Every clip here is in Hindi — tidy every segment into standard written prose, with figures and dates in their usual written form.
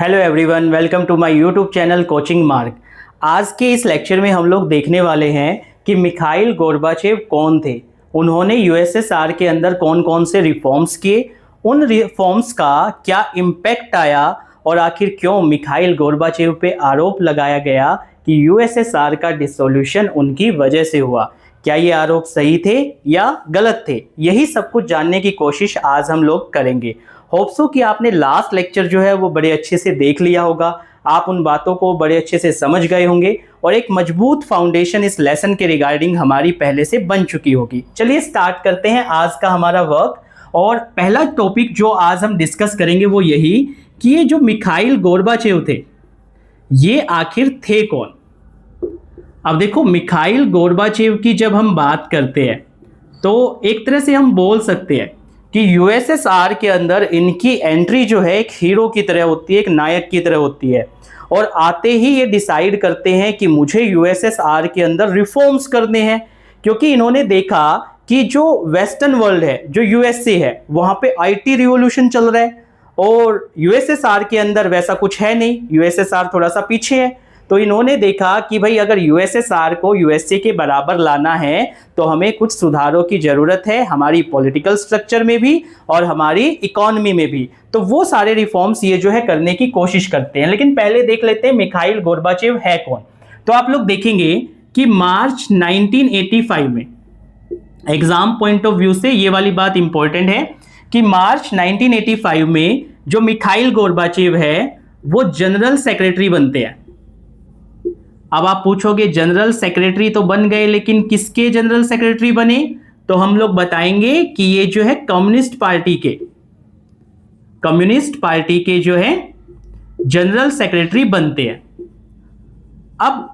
Hello everyone, welcome to my YouTube channel Coaching Mark. आज के इस लेक्चर में हम लोग देखने वाले हैं कि मिखाइल गोर्बाचेव कौन थे, उन्होंने यूएसएसआर के अंदर कौन कौन से रिफॉर्म्स किए, उन रिफॉर्म्स का क्या इम्पैक्ट आया और आखिर क्यों मिखाइल गोर्बाचेव पे आरोप लगाया गया कि यूएसएसआर का डिसोल्यूशन उनकी वजह से हुआ। क्या ये आरोप सही थे या गलत थे, यही सब कुछ जानने की कोशिश आज हम लोग करेंगे। होप सो कि आपने लास्ट लेक्चर जो है वो बड़े अच्छे से देख लिया होगा, आप उन बातों को बड़े अच्छे से समझ गए होंगे और एक मजबूत फाउंडेशन इस लेसन के रिगार्डिंग हमारी पहले से बन चुकी होगी। चलिए स्टार्ट करते हैं आज का हमारा वर्क। और पहला टॉपिक जो आज हम डिस्कस करेंगे वो यही कि ये जो मिखाइल गोर्बाचेव थे ये आखिर थे कौन। अब देखो, मिखाइल गोर्बाचेव की जब हम बात करते हैं तो एक तरह से हम बोल सकते हैं कि यूएसएसआर के अंदर इनकी एंट्री जो है एक हीरो की तरह होती है, एक नायक की तरह होती है। और आते ही ये डिसाइड करते हैं कि मुझे यूएसएसआर के अंदर रिफॉर्म्स करने हैं, क्योंकि इन्होंने देखा कि जो वेस्टर्न वर्ल्ड है, जो यूएसए है, वहाँ पे आईटी रिवॉल्यूशन चल रहा है और यूएसएसआर के अंदर वैसा कुछ है नहीं, यूएसएसआर थोड़ा सा पीछे है। तो इन्होंने देखा कि भाई अगर यूएसएसआर को यूएसए के बराबर लाना है तो हमें कुछ सुधारों की जरूरत है, हमारी पॉलिटिकल स्ट्रक्चर में भी और हमारी इकोनॉमी में भी। तो वो सारे रिफॉर्म्स ये जो है करने की कोशिश करते हैं। लेकिन पहले देख लेते हैं मिखाइल गोर्बाचेव है कौन। तो आप लोग देखेंगे कि मार्च 1985 में, एग्जाम पॉइंट ऑफ व्यू से ये वाली बात इंपॉर्टेंट है कि मार्च 1985 में जो मिखाइल गोर्बाचेव है वो जनरल सेक्रेटरी बनते हैं। अब आप पूछोगे जनरल सेक्रेटरी तो बन गए, लेकिन किसके जनरल सेक्रेटरी बने? तो हम लोग बताएंगे कि ये जो है कम्युनिस्ट पार्टी के जो है जनरल सेक्रेटरी बनते हैं। अब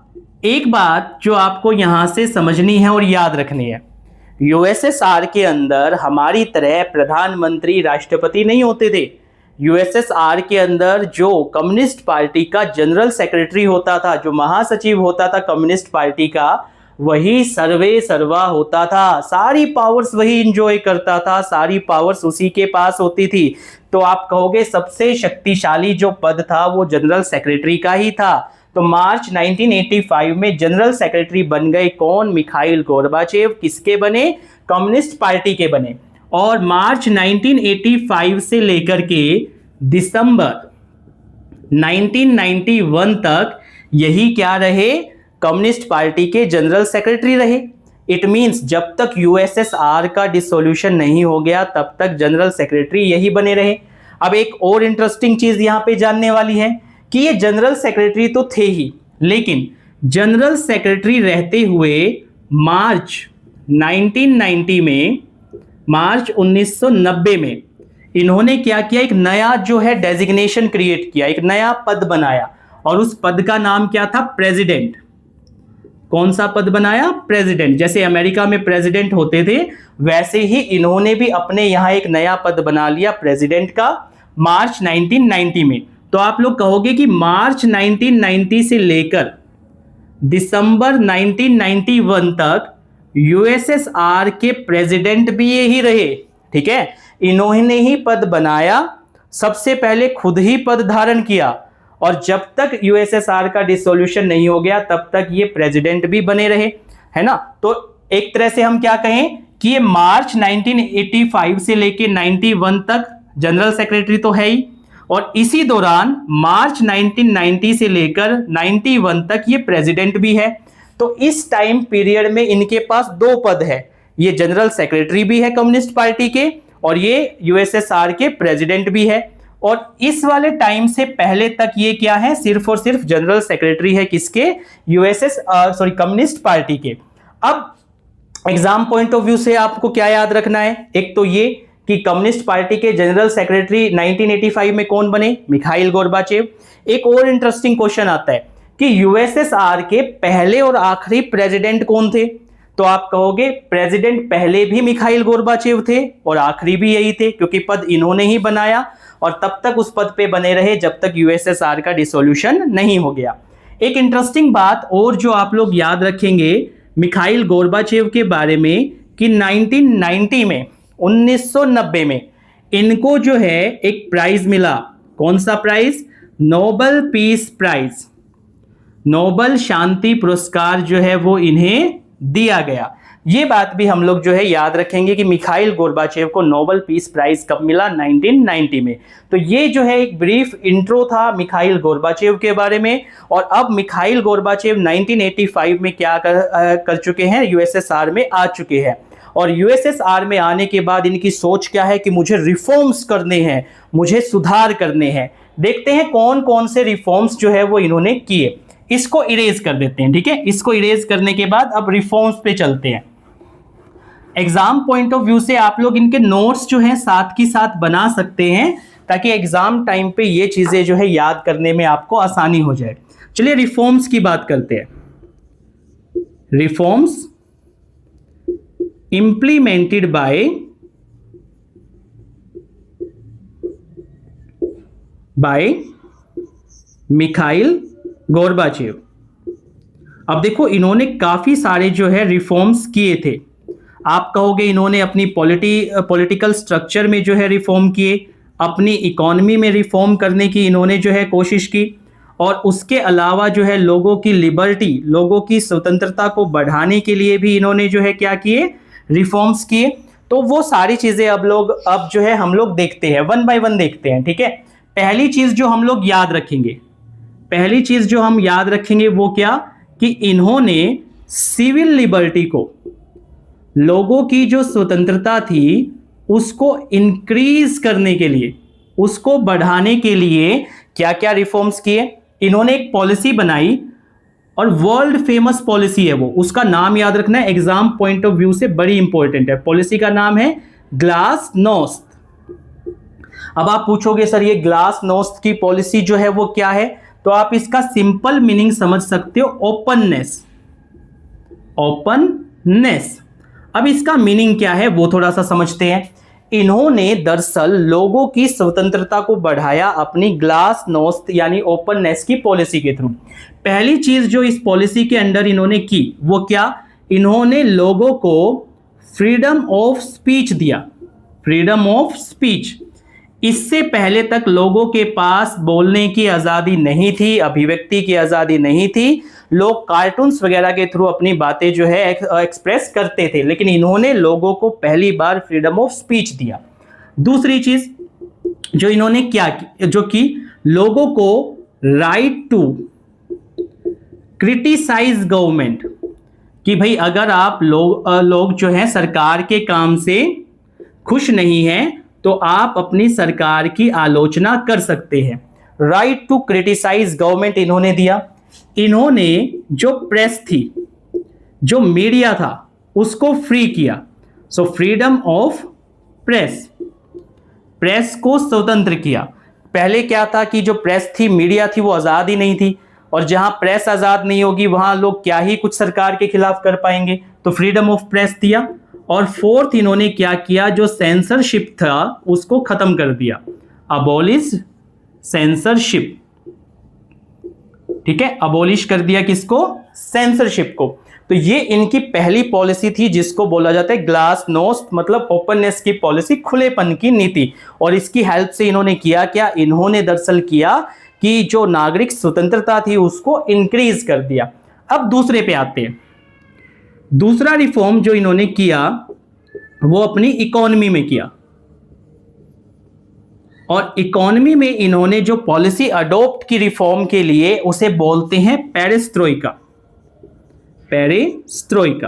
एक बात जो आपको यहां से समझनी है और याद रखनी है, यूएसएसआर के अंदर हमारी तरह प्रधानमंत्री, राष्ट्रपति नहीं होते थे। यूएसएसआर के अंदर जो कम्युनिस्ट पार्टी का जनरल सेक्रेटरी होता था, जो महासचिव होता था कम्युनिस्ट पार्टी का, वही सर्वे सर्वा होता था, सारी पावर्स वही इंजॉय करता था, सारी पावर्स उसी के पास होती थी। तो आप कहोगे सबसे शक्तिशाली जो पद था वो जनरल सेक्रेटरी का ही था। तो मार्च 1985 में जनरल सेक्रेटरी बन गए कौन? Mikhail Gorbachev. किसके बने? कम्युनिस्ट पार्टी के बने। और मार्च 1985 से लेकर के दिसंबर 1991 तक यही क्या रहे? कम्युनिस्ट पार्टी के जनरल सेक्रेटरी रहे। इट मींस जब तक यूएसएसआर का डिसोल्यूशन नहीं हो गया तब तक जनरल सेक्रेटरी यही बने रहे। अब एक और इंटरेस्टिंग चीज यहां पे जानने वाली है कि ये जनरल सेक्रेटरी तो थे ही, लेकिन जनरल सेक्रेटरी रहते हुए मार्च 1990 में, मार्च 1990 में इन्होंने क्या किया? एक नया जो है डेजिग्नेशन क्रिएट किया, एक नया पद बनाया और उस पद का नाम क्या था? प्रेसिडेंट। कौन सा पद बनाया? प्रेसिडेंट। जैसे अमेरिका में प्रेसिडेंट होते थे वैसे ही इन्होंने भी अपने यहां एक नया पद बना लिया प्रेसिडेंट का, मार्च 1990 में। तो आप लोग कहोगे कि मार्च 1990 से लेकर दिसंबर 1991 तक यूएसएसआर के प्रेसिडेंट भी यही रहे। ठीक है, इन्होंने ही पद बनाया, सबसे पहले खुद ही पद धारण किया और जब तक यूएसएसआर का डिसोल्यूशन नहीं हो गया तब तक ये प्रेसिडेंट भी बने रहे, है ना। तो एक तरह से हम क्या कहें कि ये मार्च 1985 से लेकर 91 तक जनरल सेक्रेटरी तो है ही, और इसी दौरान मार्च 1990 से लेकर 91 तक ये प्रेसिडेंट भी है। तो इस टाइम पीरियड में इनके पास दो पद है, ये जनरल सेक्रेटरी भी है कम्युनिस्ट पार्टी के और ये यूएसएसआर के प्रेसिडेंट भी है। और इस वाले टाइम से पहले तक ये क्या है? सिर्फ और सिर्फ जनरल सेक्रेटरी है। किसके? कम्युनिस्ट पार्टी के। अब एग्जाम पॉइंट ऑफ व्यू से आपको क्या याद रखना है? एक तो ये कि कम्युनिस्ट पार्टी के जनरल सेक्रेटरी 1985 में कौन बने? Mikhail Gorbachev. एक और इंटरेस्टिंग क्वेश्चन आता है कि यूएसएसआर के पहले और आखिरी प्रेसिडेंट कौन थे? तो आप कहोगे प्रेसिडेंट पहले भी मिखाइल गोर्बाचेव थे और आखिरी भी यही थे, क्योंकि पद इन्होंने ही बनाया और तब तक उस पद पे बने रहे जब तक यूएसएसआर का डिसोल्यूशन नहीं हो गया। एक इंटरेस्टिंग बात और जो आप लोग याद रखेंगे मिखाइल गोर्बाचेव के बारे में कि 1990 में, 1990 में इनको जो है एक प्राइज मिला। कौन सा prize? Nobel peace prize, Nobel शांति पुरस्कार जो है वो इन्हें दिया गया। ये बात भी हम लोग जो है याद रखेंगे कि मिखाइल गोर्बाचेव को नोबल पीस प्राइज कब मिला, 1990 में। तो ये जो है एक ब्रीफ इंट्रो था मिखाइल गोर्बाचेव के बारे में। और अब मिखाइल गोर्बाचेव 1985 में क्या कर चुके हैं, यूएसएसआर में आ चुके हैं। और यूएसएसआर में आने के बाद इनकी सोच क्या है कि मुझे रिफॉर्म्स करने हैं, मुझे सुधार करने हैं। देखते हैं कौन कौन से रिफॉर्म्स जो है वो इन्होंने किए। इसको इरेज कर देते हैं, ठीक है। इसको इरेज करने के बाद अब रिफॉर्म्स पे चलते हैं। एग्जाम पॉइंट ऑफ व्यू से आप लोग इनके नोट्स जो हैं साथ की साथ बना सकते हैं, ताकि एग्जाम टाइम पे ये चीजें जो है याद करने में आपको आसानी हो जाए। चलिए रिफॉर्म्स की बात करते हैं। Reforms implemented bye Mikhail Gorbachev. अब देखो इन्होंने काफी सारे जो है रिफॉर्म्स किए थे। आप कहोगे इन्होंने अपनी पॉलिटिकल स्ट्रक्चर में जो है रिफॉर्म किए, अपनी इकोनॉमी में रिफॉर्म करने की इन्होंने जो है कोशिश की, और उसके अलावा जो है लोगों की लिबर्टी, लोगों की स्वतंत्रता को बढ़ाने के लिए भी इन्होंने जो है क्या किए, रिफॉर्म्स किए। तो वो सारी चीजें अब जो है हम लोग देखते हैं, वन बाय वन देखते हैं, ठीक है। पहली चीज जो हम लोग याद रखेंगे, पहली चीज जो हम याद रखेंगे वो क्या, कि इन्होंने सिविल लिबर्टी को, लोगों की जो स्वतंत्रता थी उसको इंक्रीज करने के लिए, उसको बढ़ाने के लिए क्या क्या रिफॉर्म्स किए। इन्होंने एक पॉलिसी बनाई, और वर्ल्ड फेमस पॉलिसी है वो, उसका नाम याद रखना है, एग्जाम पॉइंट ऑफ व्यू से बड़ी इंपॉर्टेंट है। पॉलिसी का नाम है ग्लासनोस्ट। अब आप पूछोगे सर ये ग्लासनोस्ट की पॉलिसी जो है वो क्या है, तो आप इसका सिंपल मीनिंग समझ सकते हो, ओपननेस। ओपननेस। अब इसका मीनिंग क्या है वो थोड़ा सा समझते हैं। इन्होंने दरअसल लोगों की स्वतंत्रता को बढ़ाया अपनी ग्लासनोस्ट यानी ओपननेस की पॉलिसी के थ्रू। पहली चीज जो इस पॉलिसी के अंडर इन्होंने की वो क्या, इन्होंने लोगों को फ्रीडम ऑफ स्पीच दिया। Freedom of speech. इससे पहले तक लोगों के पास बोलने की आज़ादी नहीं थी, अभिव्यक्ति की आज़ादी नहीं थी। लोग कार्टून्स वगैरह के थ्रू अपनी बातें जो है एक्सप्रेस करते थे, लेकिन इन्होंने लोगों को पहली बार फ्रीडम ऑफ स्पीच दिया। दूसरी चीज जो इन्होंने क्या की, जो कि लोगों को राइट टू क्रिटिसाइज गवर्नमेंट, कि भाई अगर आप लोग जो है सरकार के काम से खुश नहीं हैं तो आप अपनी सरकार की आलोचना कर सकते हैं। राइट टू क्रिटिसाइज गवर्नमेंट इन्होंने दिया। इन्होंने जो प्रेस थी, जो मीडिया था, उसको फ्री किया। So freedom of press, press को स्वतंत्र किया। पहले क्या था कि जो प्रेस थी, मीडिया थी, वो आज़ाद ही नहीं थी, और जहां प्रेस आज़ाद नहीं होगी वहां लोग क्या ही कुछ सरकार के खिलाफ कर पाएंगे, तो फ्रीडम ऑफ प्रेस दिया। और फोर्थ इन्होंने क्या किया, जो सेंसरशिप था उसको खत्म कर दिया, अबॉलिश सेंसरशिप, ठीक है, अबॉलिश कर दिया किसको, सेंसरशिप को। तो ये इनकी पहली पॉलिसी थी जिसको बोला जाता है ग्लासनोस्ट, मतलब ओपननेस की पॉलिसी, खुलेपन की नीति। और इसकी हेल्प से इन्होंने किया क्या, इन्होंने दरअसल किया कि जो नागरिक स्वतंत्रता थी उसको इंक्रीज कर दिया। अब दूसरे पे आते हैं। दूसरा रिफॉर्म जो इन्होंने किया वो अपनी इकोनॉमी में किया, और इकोनॉमी में इन्होंने जो पॉलिसी अडॉप्ट की रिफॉर्म के लिए उसे बोलते हैं पेरेस्ट्रोइका। पेरेस्ट्रोइका,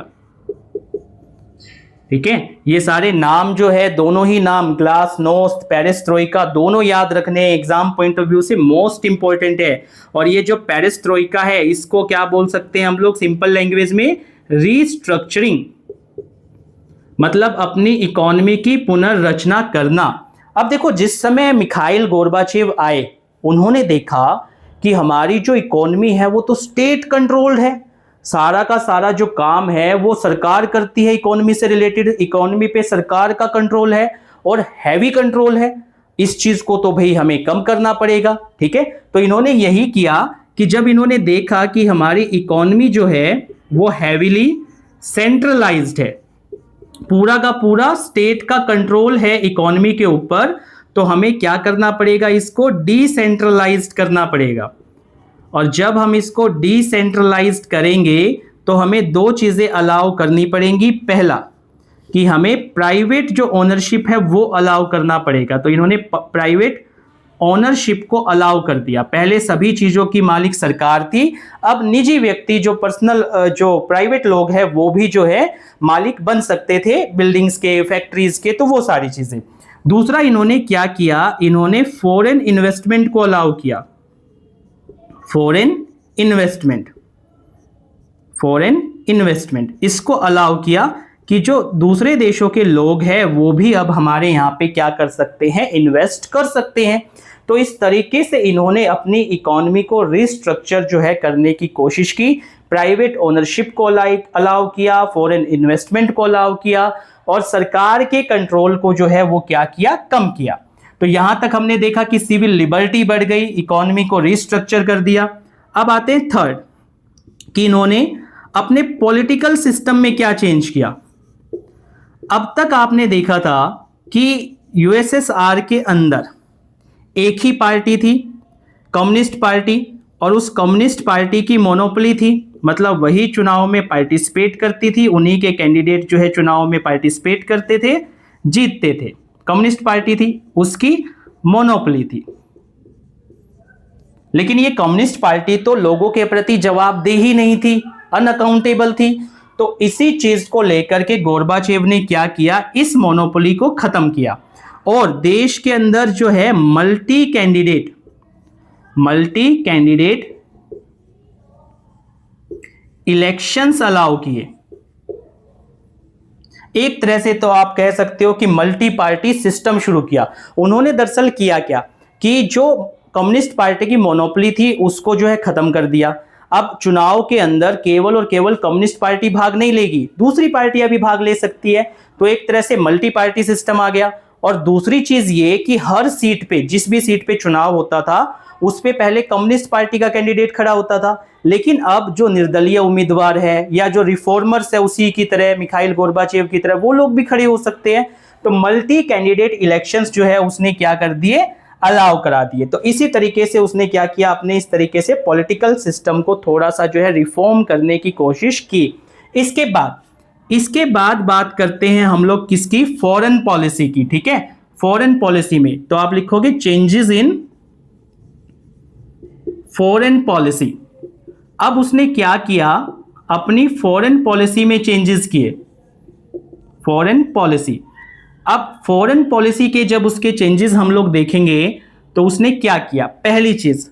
ठीक है। ये सारे नाम जो है, दोनों ही नाम ग्लासनोस्ट, पेरेस्ट्रोइका, दोनों याद रखने एग्जाम पॉइंट ऑफ व्यू से मोस्ट इंपॉर्टेंट है। और ये जो पेरेस्ट्रोइका है इसको क्या बोल सकते हैं हम लोग सिंपल लैंग्वेज में, रीस्ट्रक्चरिंग, मतलब अपनी इकोनॉमी की पुनर्रचना करना। अब देखो जिस समय मिखाइल गोर्बाचेव आए, उन्होंने देखा कि हमारी जो इकोनॉमी है वो तो स्टेट कंट्रोल्ड है, सारा का सारा जो काम है वो सरकार करती है, इकोनॉमी से रिलेटेड, इकोनॉमी पे सरकार का कंट्रोल है और हैवी कंट्रोल है। इस चीज को तो भाई हमें कम करना पड़ेगा, ठीक है। तो इन्होंने यही किया कि जब इन्होंने देखा कि हमारी इकोनॉमी जो है वो हैवीली सेंट्रलाइज्ड है, पूरा का पूरा स्टेट का कंट्रोल है इकोनॉमी के ऊपर, तो हमें क्या करना पड़ेगा, इसको डिसेंट्रलाइज्ड करना पड़ेगा। और जब हम इसको डिसेंट्रलाइज्ड करेंगे तो हमें दो चीजें अलाउ करनी पड़ेंगी। पहला कि हमें प्राइवेट जो ओनरशिप है वो अलाउ करना पड़ेगा। तो इन्होंने प्राइवेट ओनरशिप को अलाउ कर दिया। पहले सभी चीजों की मालिक सरकार थी, अब निजी व्यक्ति जो पर्सनल जो प्राइवेट लोग हैं वो भी जो है मालिक बन सकते थे बिल्डिंग्स के, फैक्ट्रीज के, तो वो सारी चीजें। दूसरा इन्होंने क्या किया, इन्होंने फॉरेन इन्वेस्टमेंट को अलाउ किया। फॉरेन इन्वेस्टमेंट इसको अलाउ किया कि जो दूसरे देशों के लोग हैं वो भी अब हमारे यहाँ पे क्या कर सकते हैं, इन्वेस्ट कर सकते हैं। तो इस तरीके से इन्होंने अपनी इकोनॉमी को रिस्ट्रक्चर जो है करने की कोशिश की। प्राइवेट ओनरशिप को अलाउ किया, फॉरेन इन्वेस्टमेंट को अलाउ किया, और सरकार के कंट्रोल को जो है वो क्या किया, कम किया। तो यहां तक हमने देखा कि सिविल लिबर्टी बढ़ गई, इकोनॉमी को रिस्ट्रक्चर कर दिया। अब आते हैं थर्ड कि इन्होंने अपने पॉलिटिकल सिस्टम में क्या चेंज किया। अब तक आपने देखा था कि यूएसएसआर के अंदर एक ही पार्टी थी, कम्युनिस्ट पार्टी, और उस कम्युनिस्ट पार्टी की मोनोपोली थी, मतलब वही चुनाव में पार्टिसिपेट करती थी, उन्हीं के कैंडिडेट जो है चुनाव में पार्टिसिपेट करते थे, जीतते थे। कम्युनिस्ट पार्टी थी, उसकी मोनोपोली थी। लेकिन ये कम्युनिस्ट पार्टी तो लोगों के प्रति जवाबदेही नहीं थी, अनअकाउंटेबल थी। तो इसी चीज को लेकर के गोर्बाचेव ने क्या किया, इस मोनोपोली को खत्म किया और देश के अंदर जो है मल्टी कैंडिडेट इलेक्शंस अलाउ किए। एक तरह से तो आप कह सकते हो कि मल्टी पार्टी सिस्टम शुरू किया। उन्होंने दरअसल किया क्या कि जो कम्युनिस्ट पार्टी की मोनोपोली थी उसको जो है खत्म कर दिया। अब चुनाव के अंदर केवल और केवल कम्युनिस्ट पार्टी भाग नहीं लेगी, दूसरी पार्टियां भी भाग ले सकती है। तो एक तरह से मल्टी पार्टी सिस्टम आ गया। और दूसरी चीज ये कि हर सीट पे, जिस भी सीट पे चुनाव होता था उस पे पहले कम्युनिस्ट पार्टी का कैंडिडेट खड़ा होता था, लेकिन अब जो निर्दलीय उम्मीदवार है या जो रिफॉर्मर्स है उसी की तरह, मिखाइल गोर्बाचेव की तरह, वो लोग भी खड़े हो सकते हैं। तो मल्टी कैंडिडेट इलेक्शंस जो है उसने क्या कर दिए, अलाउ करा दिए। तो इसी तरीके से उसने क्या किया, अपने इस तरीके से पॉलिटिकल सिस्टम को थोड़ा सा जो है रिफॉर्म करने की कोशिश की। इसके बाद बात करते हैं हम लोग किसकी, फॉरेन पॉलिसी की। ठीक है, फॉरेन पॉलिसी में तो आप लिखोगे चेंजेस इन फॉरेन पॉलिसी। अब उसने क्या किया, अपनी फॉरेन पॉलिसी में चेंजेस किए। फॉरेन पॉलिसी, अब फॉरेन पॉलिसी के जब उसके चेंजेस हम लोग देखेंगे तो उसने क्या किया। पहली चीज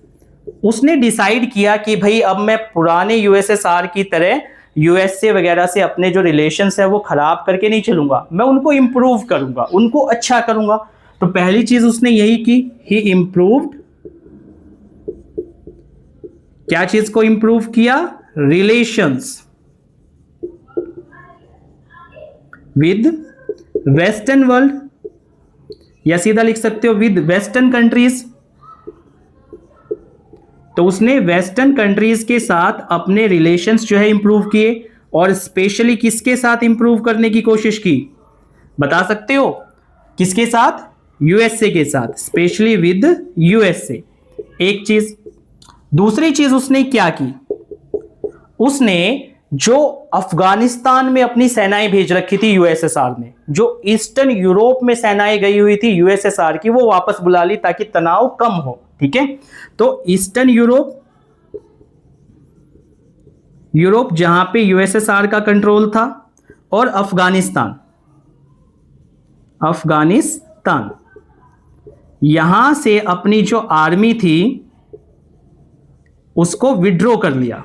उसने डिसाइड किया कि भाई अब मैं पुराने यूएसएसआर की तरह यूएसए वगैरह से अपने जो रिलेशंस है वो खराब करके नहीं चलूंगा, मैं उनको इंप्रूव करूंगा, उनको अच्छा करूंगा। तो पहली चीज उसने यही की, ही इंप्रूव्ड, क्या चीज को इंप्रूव किया, रिलेशंस विद वेस्टर्न वर्ल्ड, या सीधा लिख सकते हो विद वेस्टर्न कंट्रीज। तो उसने वेस्टर्न कंट्रीज के साथ अपने रिलेशंस जो है इंप्रूव किए, और स्पेशली किसके साथ इंप्रूव करने की कोशिश की, बता सकते हो किसके साथ, यूएसए के साथ, स्पेशली विद यूएसए। एक चीज। दूसरी चीज उसने क्या की, उसने जो अफगानिस्तान में अपनी सेनाएं भेज रखी थी यूएसएसआर ने, जो ईस्टर्न यूरोप में सेनाएं गई हुई थी यूएसएसआर की, वो वापस बुला ली ताकि तनाव कम हो। ठीक है, तो ईस्टर्न यूरोप जहां पे यूएसएसआर का कंट्रोल था, और अफगानिस्तान यहां से अपनी जो आर्मी थी उसको विड्रॉ कर लिया,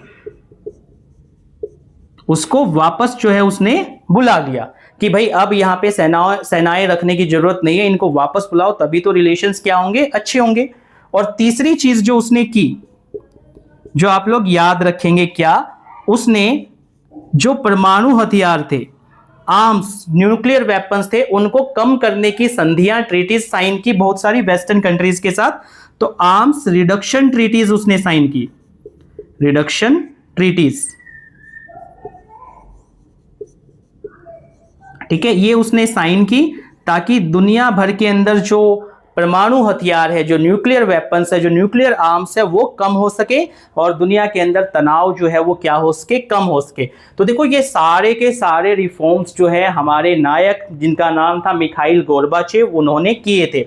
उसको वापस जो है उसने बुला लिया कि भाई अब यहां पे सेनाएं रखने की जरूरत नहीं है, इनको वापस बुलाओ, तभी तो रिलेशंस क्या होंगे, अच्छे होंगे। और तीसरी चीज जो उसने की, जो आप लोग याद रखेंगे, क्या उसने जो परमाणु हथियार थे, आर्म्स, न्यूक्लियर वेपन्स थे, उनको कम करने की संधियां, ट्रीटीज साइन की बहुत सारी वेस्टर्न कंट्रीज के साथ। तो आर्म्स रिडक्शन ट्रीटीज उसने साइन की, रिडक्शन ट्रीटीज। ठीक है, ये उसने साइन की ताकि दुनिया भर के अंदर जो परमाणु हथियार है, जो न्यूक्लियर वेपन्स है, जो न्यूक्लियर आर्म्स है, वो कम हो सके और दुनिया के अंदर तनाव जो है वो क्या हो सके, कम हो सके। तो देखो ये सारे के सारे रिफॉर्म्स जो है हमारे नायक, जिनका नाम था मिखाइल गोर्बाचेव, उन्होंने किए थे।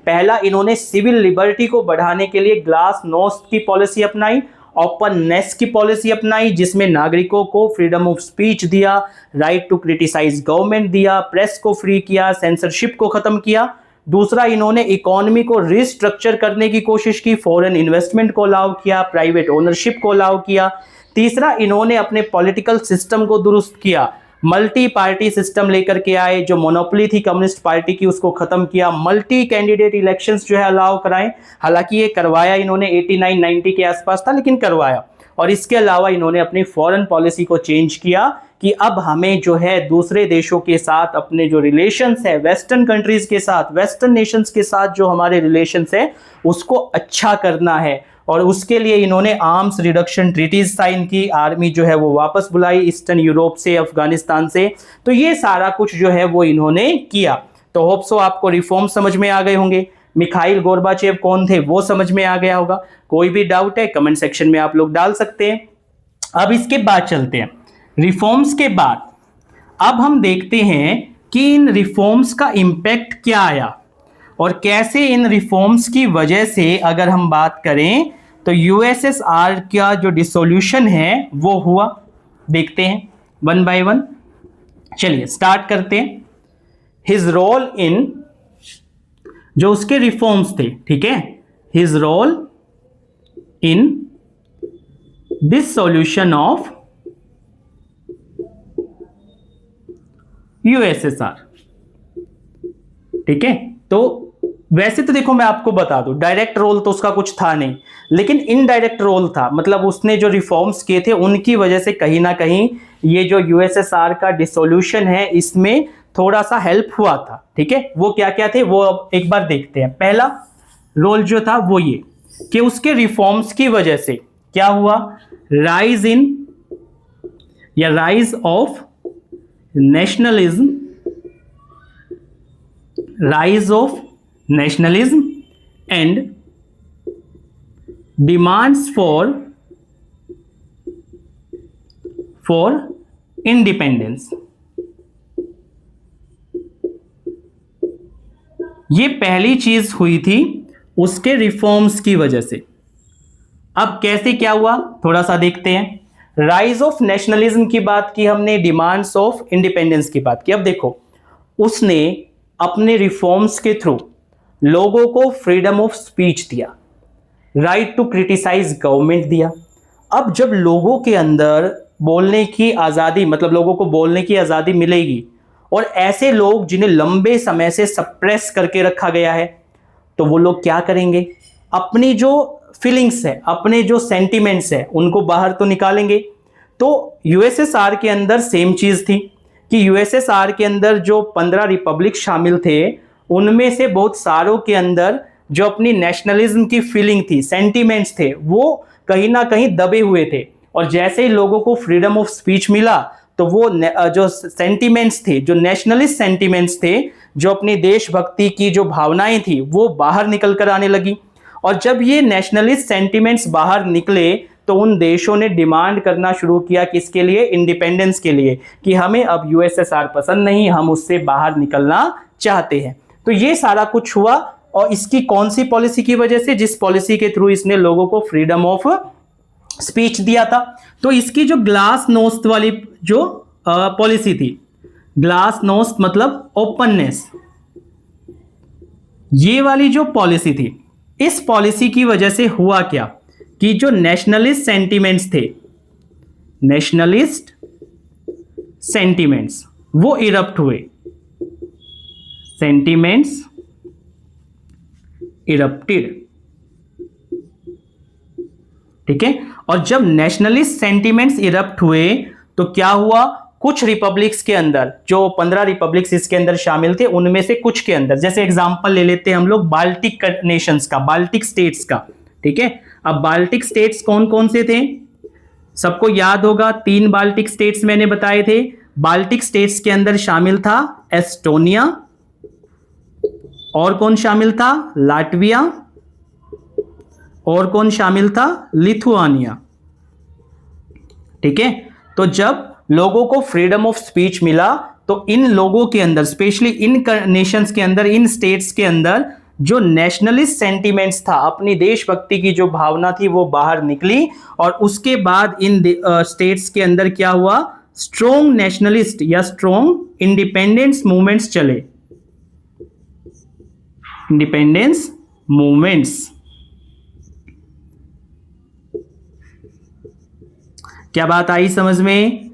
पहला, इन्होंने सिविल लिबर्टी को बढ़ाने के लिए ग्लासनोस्ट की पॉलिसी अपनाई, ओपननेस की पॉलिसी अपनाई, जिसमें नागरिकों को फ्रीडम ऑफ स्पीच दिया, राइट टू क्रिटिसाइज गवर्नमेंट दिया, प्रेस को फ्री किया, सेंसरशिप को खत्म किया। दूसरा, इन्होंने इकोनॉमी को रिस्ट्रक्चर करने की कोशिश की, फॉरेन इन्वेस्टमेंट को अलाउ किया, प्राइवेट ओनरशिप को अलाउ किया। तीसरा, इन्होंने अपने पॉलिटिकल सिस्टम को दुरुस्त किया, मल्टी पार्टी सिस्टम लेकर के आए, जो मोनोपोली थी कम्युनिस्ट पार्टी की उसको खत्म किया, मल्टी कैंडिडेट इलेक्शंस जो है अलाउ कराएं। हालांकि ये करवाया इन्होंने 89-90 के आसपास था, लेकिन करवाया। और इसके अलावा इन्होंने अपनी फॉरेन पॉलिसी को चेंज किया कि अब हमें जो है दूसरे देशों के साथ अपने जो रिलेशंस है, वेस्टर्न कंट्रीज के साथ, वेस्टर्न नेशंस के साथ जो हमारे रिलेशंस है उसको अच्छा करना है। और उसके लिए इन्होंने आर्म्स रिडक्शन ट्रीटीज साइन की, आर्मी जो है वो वापस बुलाई ईस्टर्न यूरोप से, अफगानिस्तान से। तो ये सारा कुछ जो है वो इन्होंने किया। तो होप सो आपको रिफॉर्म समझ में आ गए होंगे। मिखाइल गोर्बाचेव कौन थे वो समझ में आ गया होगा। कोई भी डाउट है कमेंट सेक्शन में आप लोग डाल सकते हैं। अब इसके बाद चलते हैं रिफॉर्म्स के बाद। अब हम देखते हैं कि इन रिफॉर्म्स का इंपैक्ट क्या आया और कैसे इन रिफॉर्म्स की वजह से अगर हम बात करें तो यूएसएसआर का जो डिसोल्यूशन है वो हुआ। देखते हैं वन बाय वन। चलिए स्टार्ट करते हैं। हिज रोल इन, जो उसके रिफॉर्म्स थे, ठीक है, his role in dissolution of USSR, ठीक है। तो वैसे तो देखो मैं आपको बता दूं, डायरेक्ट रोल तो उसका कुछ था नहीं, लेकिन इनडायरेक्ट रोल था। मतलब उसने जो रिफॉर्म्स किए थे उनकी वजह से कहीं ना कहीं ये जो यूएसएसआर का डिसोल्यूशन है इसमें थोड़ा सा हेल्प हुआ था, ठीक है। वो क्या क्या थे वो अब एक बार देखते हैं। पहला रोल जो था वो ये कि उसके रिफॉर्म्स की वजह से क्या हुआ, राइज इन या rise of nationalism, rise of nationalism and demands for independence। ये पहली चीज हुई थी उसके रिफॉर्म्स की वजह से। अब कैसे क्या हुआ थोड़ा सा देखते हैं। राइज ऑफ नेशनलिज्म की बात की हमने, डिमांड्स ऑफ इंडिपेंडेंस की बात की। अब देखो उसने अपने रिफॉर्म्स के थ्रू लोगों को फ्रीडम ऑफ स्पीच दिया, राइट टू क्रिटिसाइज गवर्नमेंट दिया। अब जब लोगों के अंदर बोलने की आज़ादी, मतलब लोगों को बोलने की आज़ादी मिलेगी और ऐसे लोग जिन्हें लंबे समय से सप्रेस करके रखा गया है, तो वो लोग क्या करेंगे, अपनी जो फीलिंग्स है, अपने जो सेंटिमेंट्स है उनको बाहर तो निकालेंगे। तो यूएसएसआर के अंदर सेम चीज़ थी कि यूएसएसआर के अंदर जो 15 रिपब्लिक शामिल थे उनमें से बहुत सारों के अंदर जो अपनी नेशनलिज्म की फीलिंग थी, सेंटीमेंट्स थे, वो कहीं ना कहीं दबे हुए थे। और जैसे ही लोगों को फ्रीडम ऑफ स्पीच मिला तो वो जो सेंटीमेंट्स थे, जो नेशनलिस्ट सेंटीमेंट्स थे, जो अपनी देशभक्ति की जो भावनाएं थी वो बाहर निकल कर आने लगी। और जब ये नेशनलिस्ट सेंटीमेंट्स बाहर निकले तो उन देशों ने डिमांड करना शुरू किया किसके लिए, इंडिपेंडेंस के लिए, कि हमें अब यूएसएसआर पसंद नहीं, हम उससे बाहर निकलना चाहते हैं। तो ये सारा कुछ हुआ और इसकी कौन सी पॉलिसी की वजह से, जिस पॉलिसी के थ्रू इसने लोगों को फ्रीडम ऑफ स्पीच दिया था। तो इसकी जो ग्लासनोस्ट वाली जो पॉलिसी थी, ग्लासनोस्ट मतलब ओपननेस, ये वाली जो पॉलिसी थी, इस पॉलिसी की वजह से हुआ क्या कि जो नेशनलिस्ट सेंटीमेंट्स थे, नेशनलिस्ट सेंटीमेंट्स वो इरप्ट हुए, सेंटीमेंट्स इरप्टेड, ठीक है। और जब नेशनलिस्ट सेंटीमेंट्स इरप्ट हुए तो क्या हुआ, कुछ रिपब्लिक्स के अंदर, जो 15 रिपब्लिक्स इसके अंदर शामिल थे, उनमें से कुछ के अंदर, जैसे एग्जांपल ले लेते हैं हम लोग बाल्टिक नेशंस का, बाल्टिक स्टेट्स का, ठीक है। अब बाल्टिक स्टेट्स कौन कौन से थे, सबको याद होगा, 3 बाल्टिक स्टेट्स मैंने बताए थे। बाल्टिक स्टेट्स के अंदर शामिल था एस्टोनिया और कौन शामिल था? लाटविया। और कौन शामिल था? लिथुआनिया। ठीक है, तो जब लोगों को फ्रीडम ऑफ स्पीच मिला तो इन लोगों के अंदर, स्पेशली इन नेशंस के अंदर, इन स्टेट्स के अंदर जो नेशनलिस्ट सेंटीमेंट्स था, अपनी देशभक्ति की जो भावना थी वो बाहर निकली। और उसके बाद इन स्टेट्स के अंदर क्या हुआ? स्ट्रॉन्ग नेशनलिस्ट या स्ट्रॉन्ग इंडिपेंडेंस मूवमेंट्स चले। Independence movements. क्या बात आई समझ में?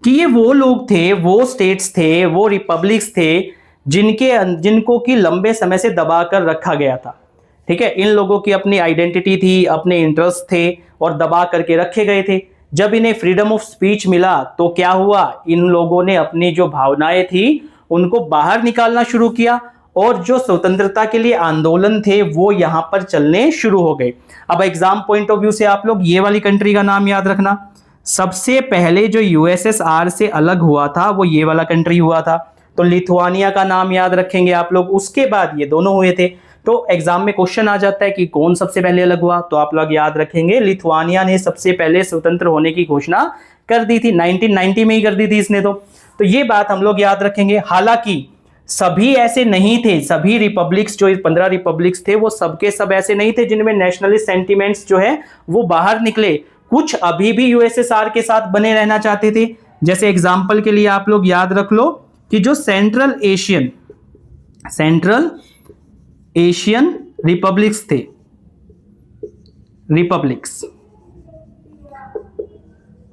कि ये वो लोग थे, वो स्टेट्स थे, वो रिपब्लिक्स थे जिनको कि लंबे समय से दबाकर रखा गया था। ठीक है, इन लोगों की अपनी आइडेंटिटी थी, अपने इंटरेस्ट थे और दबा करके रखे गए थे। जब इन्हें फ्रीडम ऑफ स्पीच मिला तो क्या हुआ? इन लोगों ने अपनी जो भावनाएं थी उनको बाहर निकालना शुरू किया और जो स्वतंत्रता के लिए आंदोलन थे वो यहां पर चलने शुरू हो गए। अब एग्जाम पॉइंट ऑफ व्यू से आप लोग ये वाली कंट्री का नाम याद रखना। सबसे पहले जो यूएसएसआर से अलग हुआ था वो ये वाला कंट्री हुआ था, तो लिथुआनिया का नाम याद रखेंगे आप लोग। उसके बाद ये दोनों हुए थे। तो एग्जाम में क्वेश्चन आ जाता है कि कौन सबसे पहले अलग हुआ, तो आप लोग याद रखेंगे लिथुआनिया ने सबसे पहले स्वतंत्र होने की घोषणा कर दी थी। 1990 में ही कर दी थी इसने। तो ये बात हम लोग याद रखेंगे। हालांकि सभी ऐसे नहीं थे, सभी रिपब्लिक्स, जो 15 रिपब्लिक्स थे वो सबके सब ऐसे नहीं थे जिनमें नेशनलिस्ट सेंटीमेंट्स जो है वो बाहर निकले। कुछ अभी भी यूएसएसआर के साथ बने रहना चाहते थे। जैसे एग्जाम्पल के लिए आप लोग याद रख लो कि जो सेंट्रल एशियन रिपब्लिक्स थे, रिपब्लिक्स।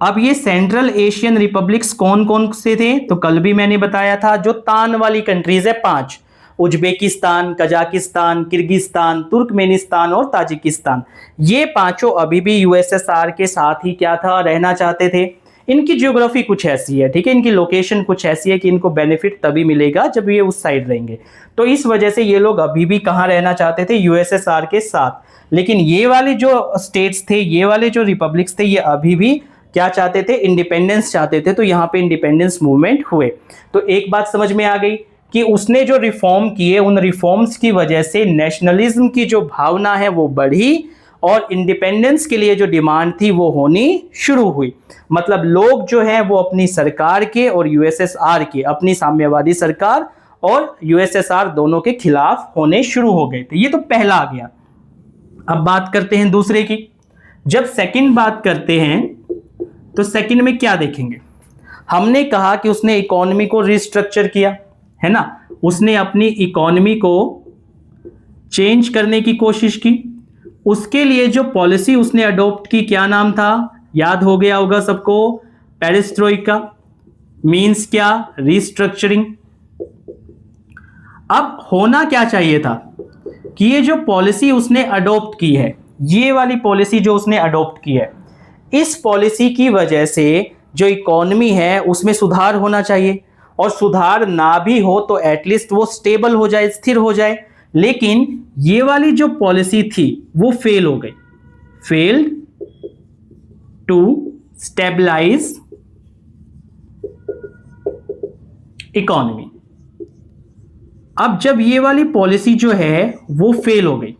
अब ये सेंट्रल एशियन रिपब्लिक्स कौन कौन से थे? तो कल भी मैंने बताया था, जो तान वाली कंट्रीज है 5, उज्बेकिस्तान, कजाकिस्तान, किर्गिस्तान, तुर्कमेनिस्तान और ताजिकिस्तान। ये पांचों अभी भी यूएसएसआर के साथ ही क्या था? रहना चाहते थे। इनकी ज्योग्राफी कुछ ऐसी है, ठीक है, इनकी लोकेशन कुछ ऐसी है कि इनको बेनिफिट तभी मिलेगा जब ये उस साइड रहेंगे। तो इस वजह से ये लोग अभी भी कहां रहना चाहते थे? यूएसएसआर के साथ। लेकिन ये वाले जो स्टेट्स थे, ये वाले जो रिपब्लिक्स थे, ये अभी भी क्या चाहते थे? इंडिपेंडेंस चाहते थे। तो यहाँ पे इंडिपेंडेंस मूवमेंट हुए। तो एक बात समझ में आ गई कि उसने जो रिफॉर्म किए, उन रिफॉर्म्स की वजह से नेशनलिज्म की जो भावना है वो बढ़ी और इंडिपेंडेंस के लिए जो डिमांड थी वो होनी शुरू हुई। मतलब लोग जो है वो अपनी सरकार के और यूएसएसआर के, अपनी साम्यवादी सरकार और यूएसएसआर दोनों के खिलाफ होने शुरू हो गए थे। ये तो पहला आ गया। अब बात करते हैं दूसरे की। जब सेकंड बात करते हैं तो सेकंड में क्या देखेंगे? हमने कहा कि उसने इकोनॉमी को रिस्ट्रक्चर किया, है ना, उसने अपनी इकोनॉमी को चेंज करने की कोशिश की। उसके लिए जो पॉलिसी उसने अडॉप्ट की, क्या नाम था? याद हो गया होगा सबको, पेरिस्ट्रोइका। मींस क्या? रिस्ट्रक्चरिंग। अब होना क्या चाहिए था कि ये जो पॉलिसी उसने अडॉप्ट की है, ये वाली पॉलिसी जो उसने अडॉप्ट की है, इस पॉलिसी की वजह से जो इकोनॉमी है उसमें सुधार होना चाहिए। और सुधार ना भी हो तो एटलीस्ट वो स्टेबल हो जाए, स्थिर हो जाए। लेकिन ये वाली जो पॉलिसी थी वो फेल हो गई। Failed to stabilise economy. अब जब ये वाली पॉलिसी जो है वो फेल हो गई,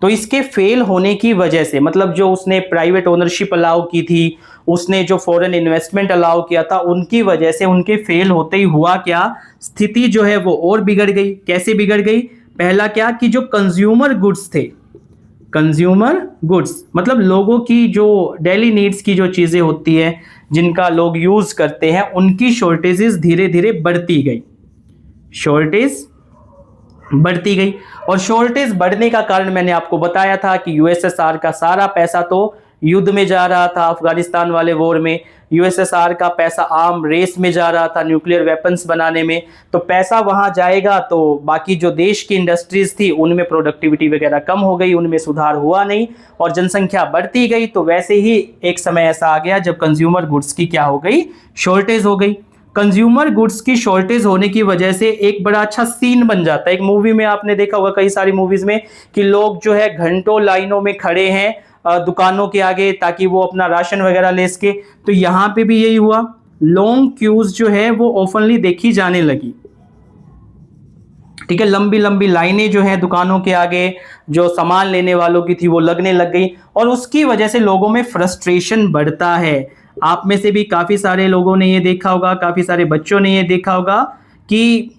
तो इसके फेल होने की वजह से, मतलब जो उसने प्राइवेट ओनरशिप अलाउ की थी, उसने जो फॉरेन इन्वेस्टमेंट अलाउ किया था, उनकी वजह से उनके फेल होते ही हुआ क्या? स्थिति जो है वो और बिगड़ गई। कैसे बिगड़ गई? पहला क्या कि जो कंज्यूमर गुड्स थे, कंज्यूमर गुड्स मतलब लोगों की जो डेली नीड्स की जो चीजें होती है, जिनका लोग यूज करते हैं, उनकी शॉर्टेजेस धीरे धीरे बढ़ती गई। शॉर्टेज बढ़ती गई। और शॉर्टेज बढ़ने का कारण मैंने आपको बताया था कि यूएसएसआर का सारा पैसा तो युद्ध में जा रहा था, अफगानिस्तान वाले वॉर में। यूएसएसआर का पैसा आर्म रेस में जा रहा था, न्यूक्लियर वेपन्स बनाने में। तो पैसा वहां जाएगा तो बाकी जो देश की इंडस्ट्रीज थी उनमें प्रोडक्टिविटी वगैरह कम हो गई, उनमें सुधार हुआ नहीं और जनसंख्या बढ़ती गई। तो वैसे ही एक समय ऐसा आ गया जब कंज्यूमर गुड्स की क्या हो गई? शॉर्टेज हो गई। कंज्यूमर गुड्स की शॉर्टेज होने की वजह से एक बड़ा अच्छा सीन बन जाता है। एक मूवी में आपने देखा होगा, कई सारी मूवीज में, कि लोग जो है घंटों लाइनों में खड़े हैं दुकानों के आगे ताकि वो अपना राशन वगैरह ले सके। तो यहाँ पे भी यही हुआ, लॉन्ग क्यूज जो है वो ओपनली देखी जाने लगी। ठीक है, लंबी लंबी लाइनें जो है दुकानों के आगे जो सामान लेने वालों की थी वो लगने लग गई, और उसकी वजह से लोगों में फ्रस्ट्रेशन बढ़ता है। आप में से भी काफी सारे लोगों ने ये देखा होगा, काफी सारे बच्चों ने ये देखा होगा कि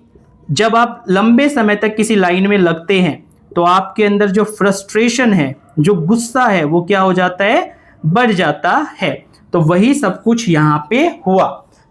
जब आप लंबे समय तक किसी लाइन में लगते हैं तो आपके अंदर जो फ्रस्ट्रेशन है, जो गुस्सा है, वो क्या हो जाता है, बढ़ जाता है। तो वही सब कुछ यहाँ पे हुआ।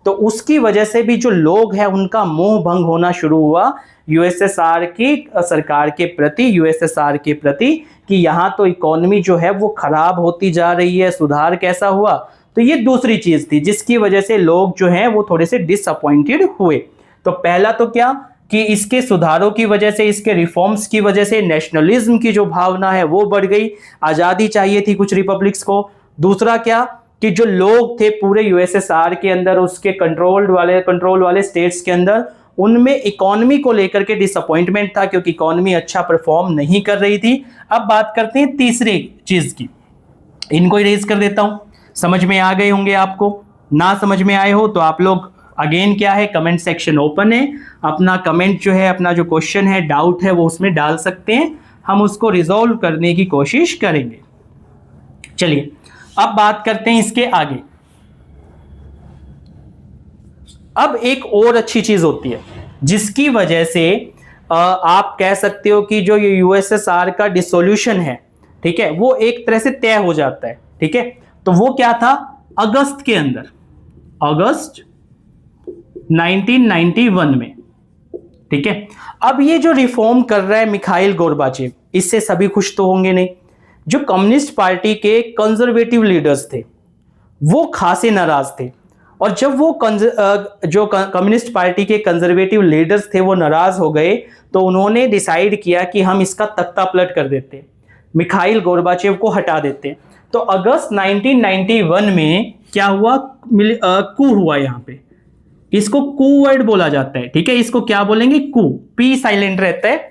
तो उसकी वजह से भी जो लोग हैं उनका मोह भंग होना शुरू हुआ यूएसएसआर की सरकार के प्रति, यूएसएसआर के प्रति, कि यहाँ तो इकोनॉमी जो है वो खराब होती जा रही है, सुधार कैसा हुआ। तो ये दूसरी चीज थी जिसकी वजह से लोग जो हैं वो थोड़े से डिसअपॉइंटेड हुए। तो पहला तो क्या कि इसके सुधारों की वजह से, इसके रिफॉर्म्स की वजह से नेशनलिज्म की जो भावना है वो बढ़ गई, आजादी चाहिए थी कुछ रिपब्लिक्स को। दूसरा क्या कि जो लोग थे पूरे यूएसएसआर के अंदर, उसके कंट्रोल वाले स्टेट्स के अंदर, उनमें इकोनॉमी को लेकर के डिसअपॉइंटमेंट था क्योंकि इकोनॉमी अच्छा परफॉर्म नहीं कर रही थी। अब बात करते हैं तीसरी चीज की, इनको इरेज कर देता हूं। समझ में आ गए होंगे आपको, ना समझ में आए हो तो आप लोग अगेन क्या है, कमेंट सेक्शन ओपन है, अपना कमेंट जो है, अपना जो क्वेश्चन है, डाउट है, वो उसमें डाल सकते हैं, हम उसको रिजॉल्व करने की कोशिश करेंगे। चलिए अब बात करते हैं इसके आगे। अब एक और अच्छी चीज होती है जिसकी वजह से आप कह सकते हो कि जो ये यूएसएसआर का डिसोल्यूशन है, ठीक है, वो एक तरह से तय हो जाता है। ठीक है, तो वो क्या था, अगस्त के अंदर, अगस्त 1991 में। ठीक है, अब ये जो रिफॉर्म कर रहा है मिखाइल गोर्बाचेव, इससे सभी खुश तो होंगे नहीं। जो कम्युनिस्ट पार्टी के कंजर्वेटिव लीडर्स थे वो खासे नाराज थे, और जब वो जो कम्युनिस्ट पार्टी के कंजर्वेटिव लीडर्स थे वो नाराज हो गए तो उन्होंने डिसाइड किया कि हम इसका तख्ता पलट कर देते हैं, मिखाइल गोर्बाचेव को हटा देते हैं। तो अगस्त 1991 में क्या हुआ, कू हुआ। यहाँ पे इसको कू वर्ड बोला जाता है। ठीक है, इसको क्या बोलेंगे, कू, पी साइलेंट रहता है।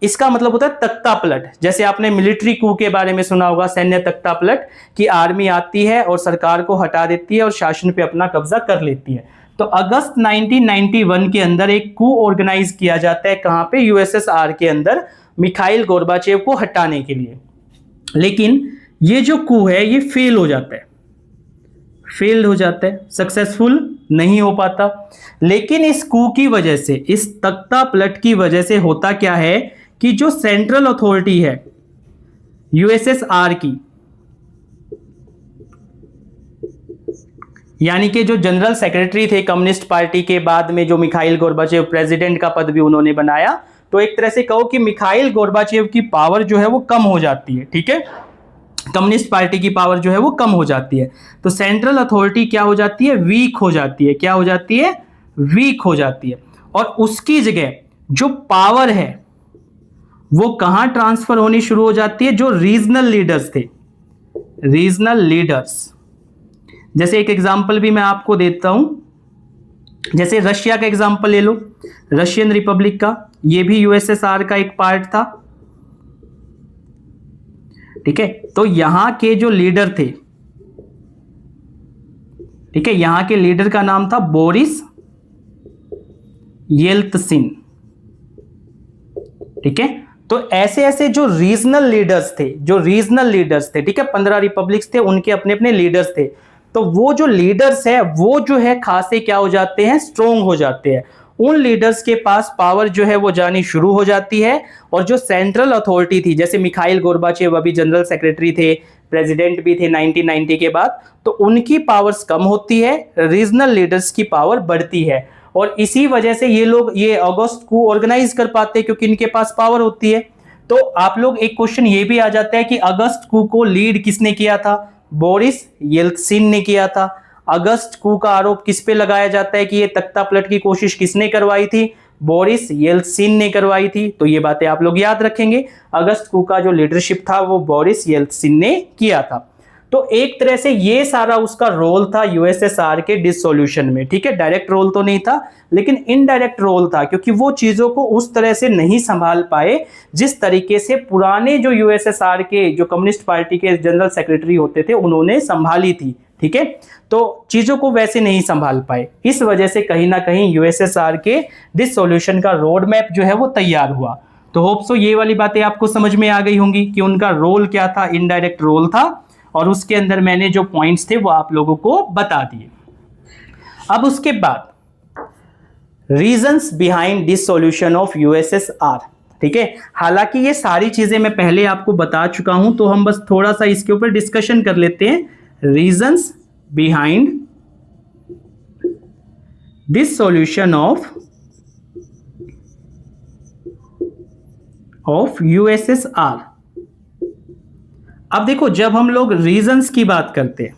इसका मतलब होता है तख्ता पलट। जैसे आपने मिलिट्री कू के बारे में सुना होगा, सैन्य तख्ता पलट, कि आर्मी आती है और सरकार को हटा देती है और शासन पे अपना कब्जा कर लेती है। तो अगस्त 1991 के अंदर एक कू ऑर्गेनाइज किया जाता है, कहां पे, यूएसएसआर के अंदर, मिखाइल गोर्बाचेव को हटाने के लिए। लेकिन ये जो कू है ये फेल हो जाता है, फेल हो जाता है, सक्सेसफुल नहीं हो पाता। लेकिन इस कू की वजह से, इस तख्ता पलट की वजह से होता क्या है कि जो सेंट्रल अथॉरिटी है यूएसएसआर की, यानी कि जो जनरल सेक्रेटरी थे कम्युनिस्ट पार्टी के, बाद में जो मिखाइल गोर्बाचेव प्रेसिडेंट का पद भी उन्होंने बनाया, तो एक तरह से कहो कि मिखाइल गोर्बाचेव की पावर जो है वो कम हो जाती है। ठीक है, कम्युनिस्ट पार्टी की पावर जो है वो कम हो जाती है। तो सेंट्रल अथॉरिटी क्या हो जाती है, वीक हो जाती है। क्या हो जाती है, वीक हो जाती है। और उसकी जगह जो पावर है वो कहां ट्रांसफर होनी शुरू हो जाती है, जो रीजनल लीडर्स थे, रीजनल लीडर्स। जैसे एक एग्जांपल भी मैं आपको देता हूं, जैसे रशिया का एग्जांपल ले लो, रशियन रिपब्लिक का, ये भी यूएसएसआर का एक पार्ट था। ठीक है, तो यहां के जो लीडर थे, ठीक है, यहां के लीडर का नाम था बोरिस येल्त्सिन। ठीक है, तो ऐसे ऐसे जो रीजनल लीडर्स थे, जो रीजनल लीडर्स थे, ठीक है, 15 रिपब्लिक्स थे, उनके अपने अपने लीडर्स थे। तो वो जो लीडर्स है वो जो है खासे क्या हो जाते हैं, स्ट्रोंग हो जाते हैं। उन लीडर्स के पास पावर जो है वो जानी शुरू हो जाती है। और जो सेंट्रल अथॉरिटी थी, जैसे मिखाइल गोर्बाचेव अभी जनरल सेक्रेटरी थे, प्रेसिडेंट भी थे 1990 के बाद, तो उनकी पावर्स कम होती है, रीजनल लीडर्स की पावर बढ़ती है। और इसी वजह से ये लोग ये अगस्त को ऑर्गेनाइज कर पाते हैं क्योंकि इनके पास पावर होती है। तो आप लोग एक क्वेश्चन ये भी आ जाता है कि अगस्त को लीड किसने किया था, बोरिस येल्त्सिन ने किया था। अगस्त कू का आरोप किस पे लगाया जाता है कि ये तख्ता पलट की कोशिश किसने करवाई थी, बोरिस येल्त्सिन ने करवाई थी। तो ये बातें आप लोग याद रखेंगे, अगस्त कू का जो लीडरशिप था वो बोरिस येल्त्सिन ने किया था। तो एक तरह से ये सारा उसका रोल था यूएसएसआर के डिसोल्यूशन में। ठीक है, डायरेक्ट रोल तो नहीं था लेकिन इनडायरेक्ट रोल था, क्योंकि वो चीजों को उस तरह से नहीं संभाल पाए जिस तरीके से पुराने जो यूएसएसआर के जो कम्युनिस्ट पार्टी के जनरल सेक्रेटरी होते थे उन्होंने संभाली थी। ठीक है। तो चीजों को वैसे नहीं संभाल पाए, इस वजह से कहीं ना कहीं यूएसएसआर के डिसोल्यूशन का रोड मैप जो है वो तैयार हुआ। तो होप सो ये वाली बातें आपको समझ में आ गई होंगी कि उनका रोल क्या था, इनडायरेक्ट रोल था, और उसके अंदर मैंने जो पॉइंट्स थे वो आप लोगों को बता दिए। अब उसके बाद reasons behind dissolution of USSR, ठीक है। हालांकि ये सारी चीजें मैं पहले आपको बता चुका हूं, तो हम बस थोड़ा सा इसके ऊपर डिस्कशन कर लेते हैं। Reasons behind dissolution of USSR. अब देखो, जब हम लोग रीजंस की बात करते हैं,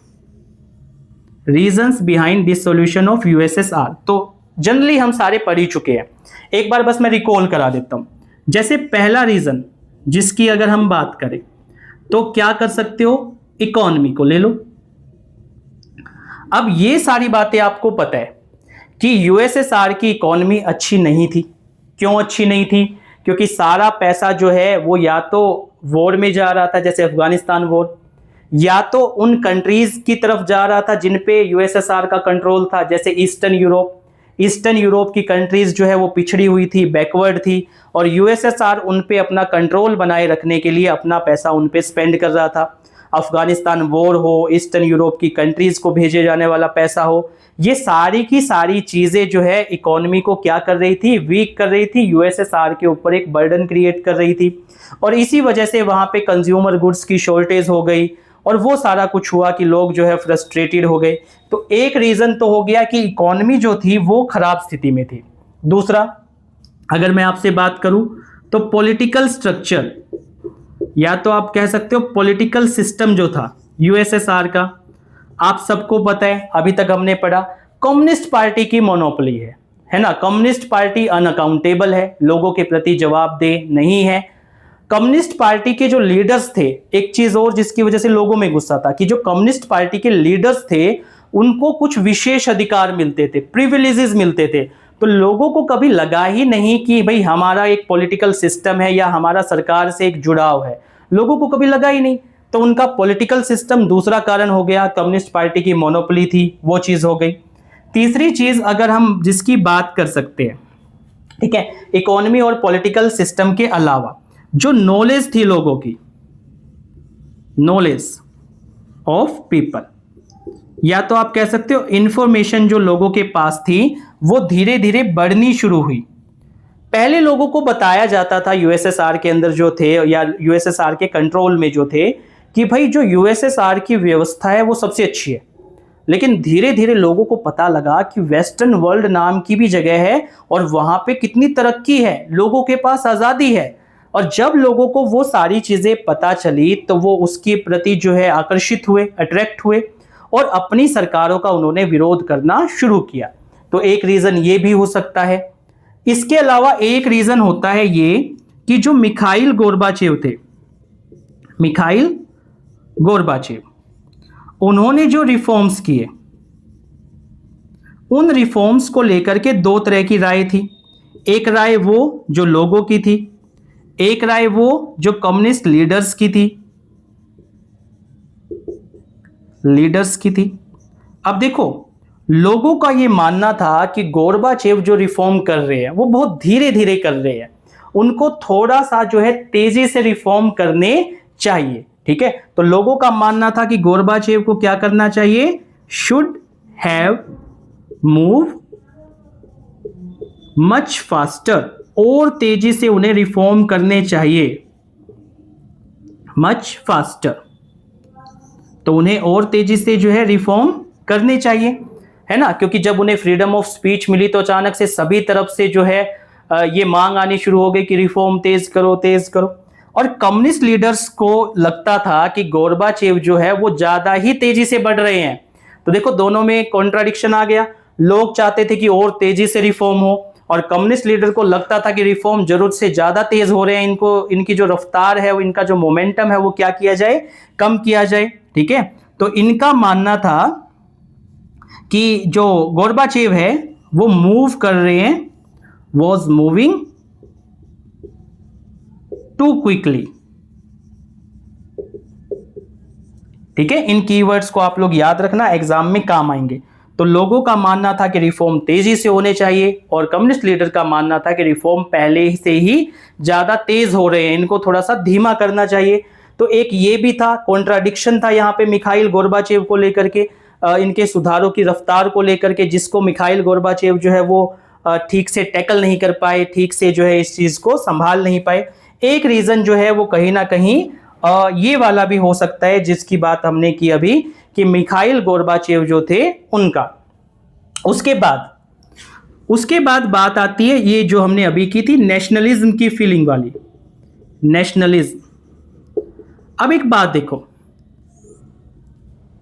reasons behind dissolution of USSR, तो जनरली हम सारे पढ़ ही चुके हैं। एक बार बस मैं रिकॉल करा देता हूं। जैसे पहला रीजन जिसकी अगर हम बात करें तो क्या कर सकते हो, इकोनॉमी को ले लो। अब ये सारी बातें आपको पता है कि यूएसएसआर की इकोनॉमी अच्छी नहीं थी। क्यों अच्छी नहीं थी? क्योंकि सारा पैसा जो है वो या तो वॉर में जा रहा था, जैसे अफगानिस्तान वॉर, या तो उन कंट्रीज की तरफ जा रहा था जिन पे यूएसएसआर का कंट्रोल था, जैसे ईस्टर्न यूरोप। ईस्टर्न यूरोप की कंट्रीज जो है वो पिछड़ी हुई थी, बैकवर्ड थी, और यूएसएसआर उन पे अपना कंट्रोल बनाए रखने के लिए अपना पैसा उन पे स्पेंड कर रहा था। अफगानिस्तान वॉर हो, ईस्टर्न यूरोप की कंट्रीज को भेजे जाने वाला पैसा हो, ये सारी की सारी चीजें जो है इकोनॉमी को क्या कर रही थी, वीक कर रही थी, यूएसएसआर के ऊपर एक बर्डन क्रिएट कर रही थी। और इसी वजह से वहां पे कंज्यूमर गुड्स की शॉर्टेज हो गई, और वो सारा कुछ हुआ कि लोग जो है फ्रस्ट्रेटेड हो गए। तो एक रीजन तो हो गया कि इकोनॉमी जो थी वो खराब स्थिति में थी। दूसरा, अगर मैं आपसे बात करूं तो पॉलिटिकल स्ट्रक्चर, या तो आप कह सकते हो पॉलिटिकल सिस्टम जो था यूएसएसआर का, आप सबको पता है, अभी तक हमने पढ़ा, कम्युनिस्ट पार्टी की मोनोपोली है ना। कम्युनिस्ट पार्टी अनअकाउंटेबल है, लोगों के प्रति जवाबदेह नहीं है। कम्युनिस्ट पार्टी के जो लीडर्स थे, एक चीज और जिसकी वजह से लोगों में गुस्सा था कि जो कम्युनिस्ट पार्टी के लीडर्स थे उनको कुछ विशेष अधिकार मिलते थे, प्रिविलेजेस मिलते थे। तो लोगों को कभी लगा ही नहीं कि भाई हमारा एक पॉलिटिकल सिस्टम है या हमारा सरकार से एक जुड़ाव है, लोगों को कभी लगा ही नहीं। तो उनका पॉलिटिकल सिस्टम दूसरा कारण हो गया, कम्युनिस्ट पार्टी की मोनोपोली थी, वो चीज हो गई। तीसरी चीज अगर हम जिसकी बात कर सकते हैं, ठीक है, इकोनॉमी और पॉलिटिकल सिस्टम के अलावा जो नॉलेज थी लोगों की, नॉलेज ऑफ पीपल, या तो आप कह सकते हो इंफॉर्मेशन जो लोगों के पास थी वो धीरे धीरे बढ़नी शुरू हुई। पहले लोगों को बताया जाता था यूएसएसआर के अंदर जो थे या यूएसएसआर के कंट्रोल में जो थे कि भाई जो यूएसएसआर की व्यवस्था है वो सबसे अच्छी है। लेकिन धीरे धीरे लोगों को पता लगा कि वेस्टर्न वर्ल्ड नाम की भी जगह है और वहां पे कितनी तरक्की है, लोगों के पास आजादी है। और जब लोगों को वो सारी चीजें पता चली तो वो उसके प्रति जो है आकर्षित हुए, अट्रैक्ट हुए, और अपनी सरकारों का उन्होंने विरोध करना शुरू किया। तो एक रीजन ये भी हो सकता है। इसके अलावा एक रीजन होता है ये कि जो मिखाइल गोर्बाचेव थे, मिखाइल गोर्बाचेव, उन्होंने जो रिफॉर्म्स किए, उन रिफॉर्म्स को लेकर के दो तरह की राय थी। एक राय वो जो लोगों की थी, एक राय वो जो कम्युनिस्ट लीडर्स की थी, अब देखो, लोगों का ये मानना था कि गोर्बाचेव जो रिफॉर्म कर रहे हैं वो बहुत धीरे धीरे कर रहे हैं, उनको थोड़ा सा जो है तेजी से रिफॉर्म करने चाहिए, ठीक है। तो लोगों का मानना था कि गोर्बाचेव को क्या करना चाहिए, should have move much faster, और तेजी से उन्हें रिफॉर्म करने चाहिए, मच फास्टर। तो उन्हें और तेजी से जो है रिफॉर्म करने चाहिए, है ना, क्योंकि जब उन्हें फ्रीडम ऑफ स्पीच मिली तो अचानक से सभी तरफ से जो है ये मांग आनी शुरू हो गई कि रिफॉर्म तेज करो, तेज करो। और कम्युनिस्ट लीडर्स को लगता था कि गोर्बाचेव जो है वो ज्यादा ही तेजी से बढ़ रहे हैं। तो देखो, दोनों में कॉन्ट्राडिक्शन आ गया। लोग चाहते थे कि और तेजी से रिफॉर्म हो, और कम्युनिस्ट लीडर को लगता था कि रिफॉर्म जरूरत से ज्यादा तेज हो रहे हैं, इनको इनकी जो रफ्तार है, इनका जो मोमेंटम है वो क्या किया जाए, कम किया जाए, ठीक है। तो इनका मानना था कि जो गोर्बाचेव है वो मूव कर रहे हैं, वॉज मूविंग टू क्विकली, ठीक है, इन कीवर्ड्स को आप लोग याद रखना, एग्जाम में काम आएंगे। तो लोगों का मानना था कि रिफॉर्म तेजी से होने चाहिए और कम्युनिस्ट लीडर का मानना था कि रिफॉर्म पहले से ही ज्यादा तेज हो रहे हैं, इनको थोड़ा सा धीमा करना चाहिए। तो एक ये भी था, कॉन्ट्राडिक्शन था यहाँ पे मिखाइल गोर्बाचेव को लेकर के, इनके सुधारों की रफ्तार को लेकर के, जिसको मिखाइल गोर्बाचेव जो है वो ठीक से टैकल नहीं कर पाए, ठीक से जो है इस चीज को संभाल नहीं पाए। एक रीजन जो है वो कहीं ना कहीं ये वाला भी हो सकता है जिसकी बात हमने की अभी, कि मिखाइल गोर्बाचेव जो थे उनका। उसके बाद बात आती है ये जो हमने अभी की थी, नेशनलिज्म की फीलिंग वाली, नेशनलिज्म। अब एक बात देखो,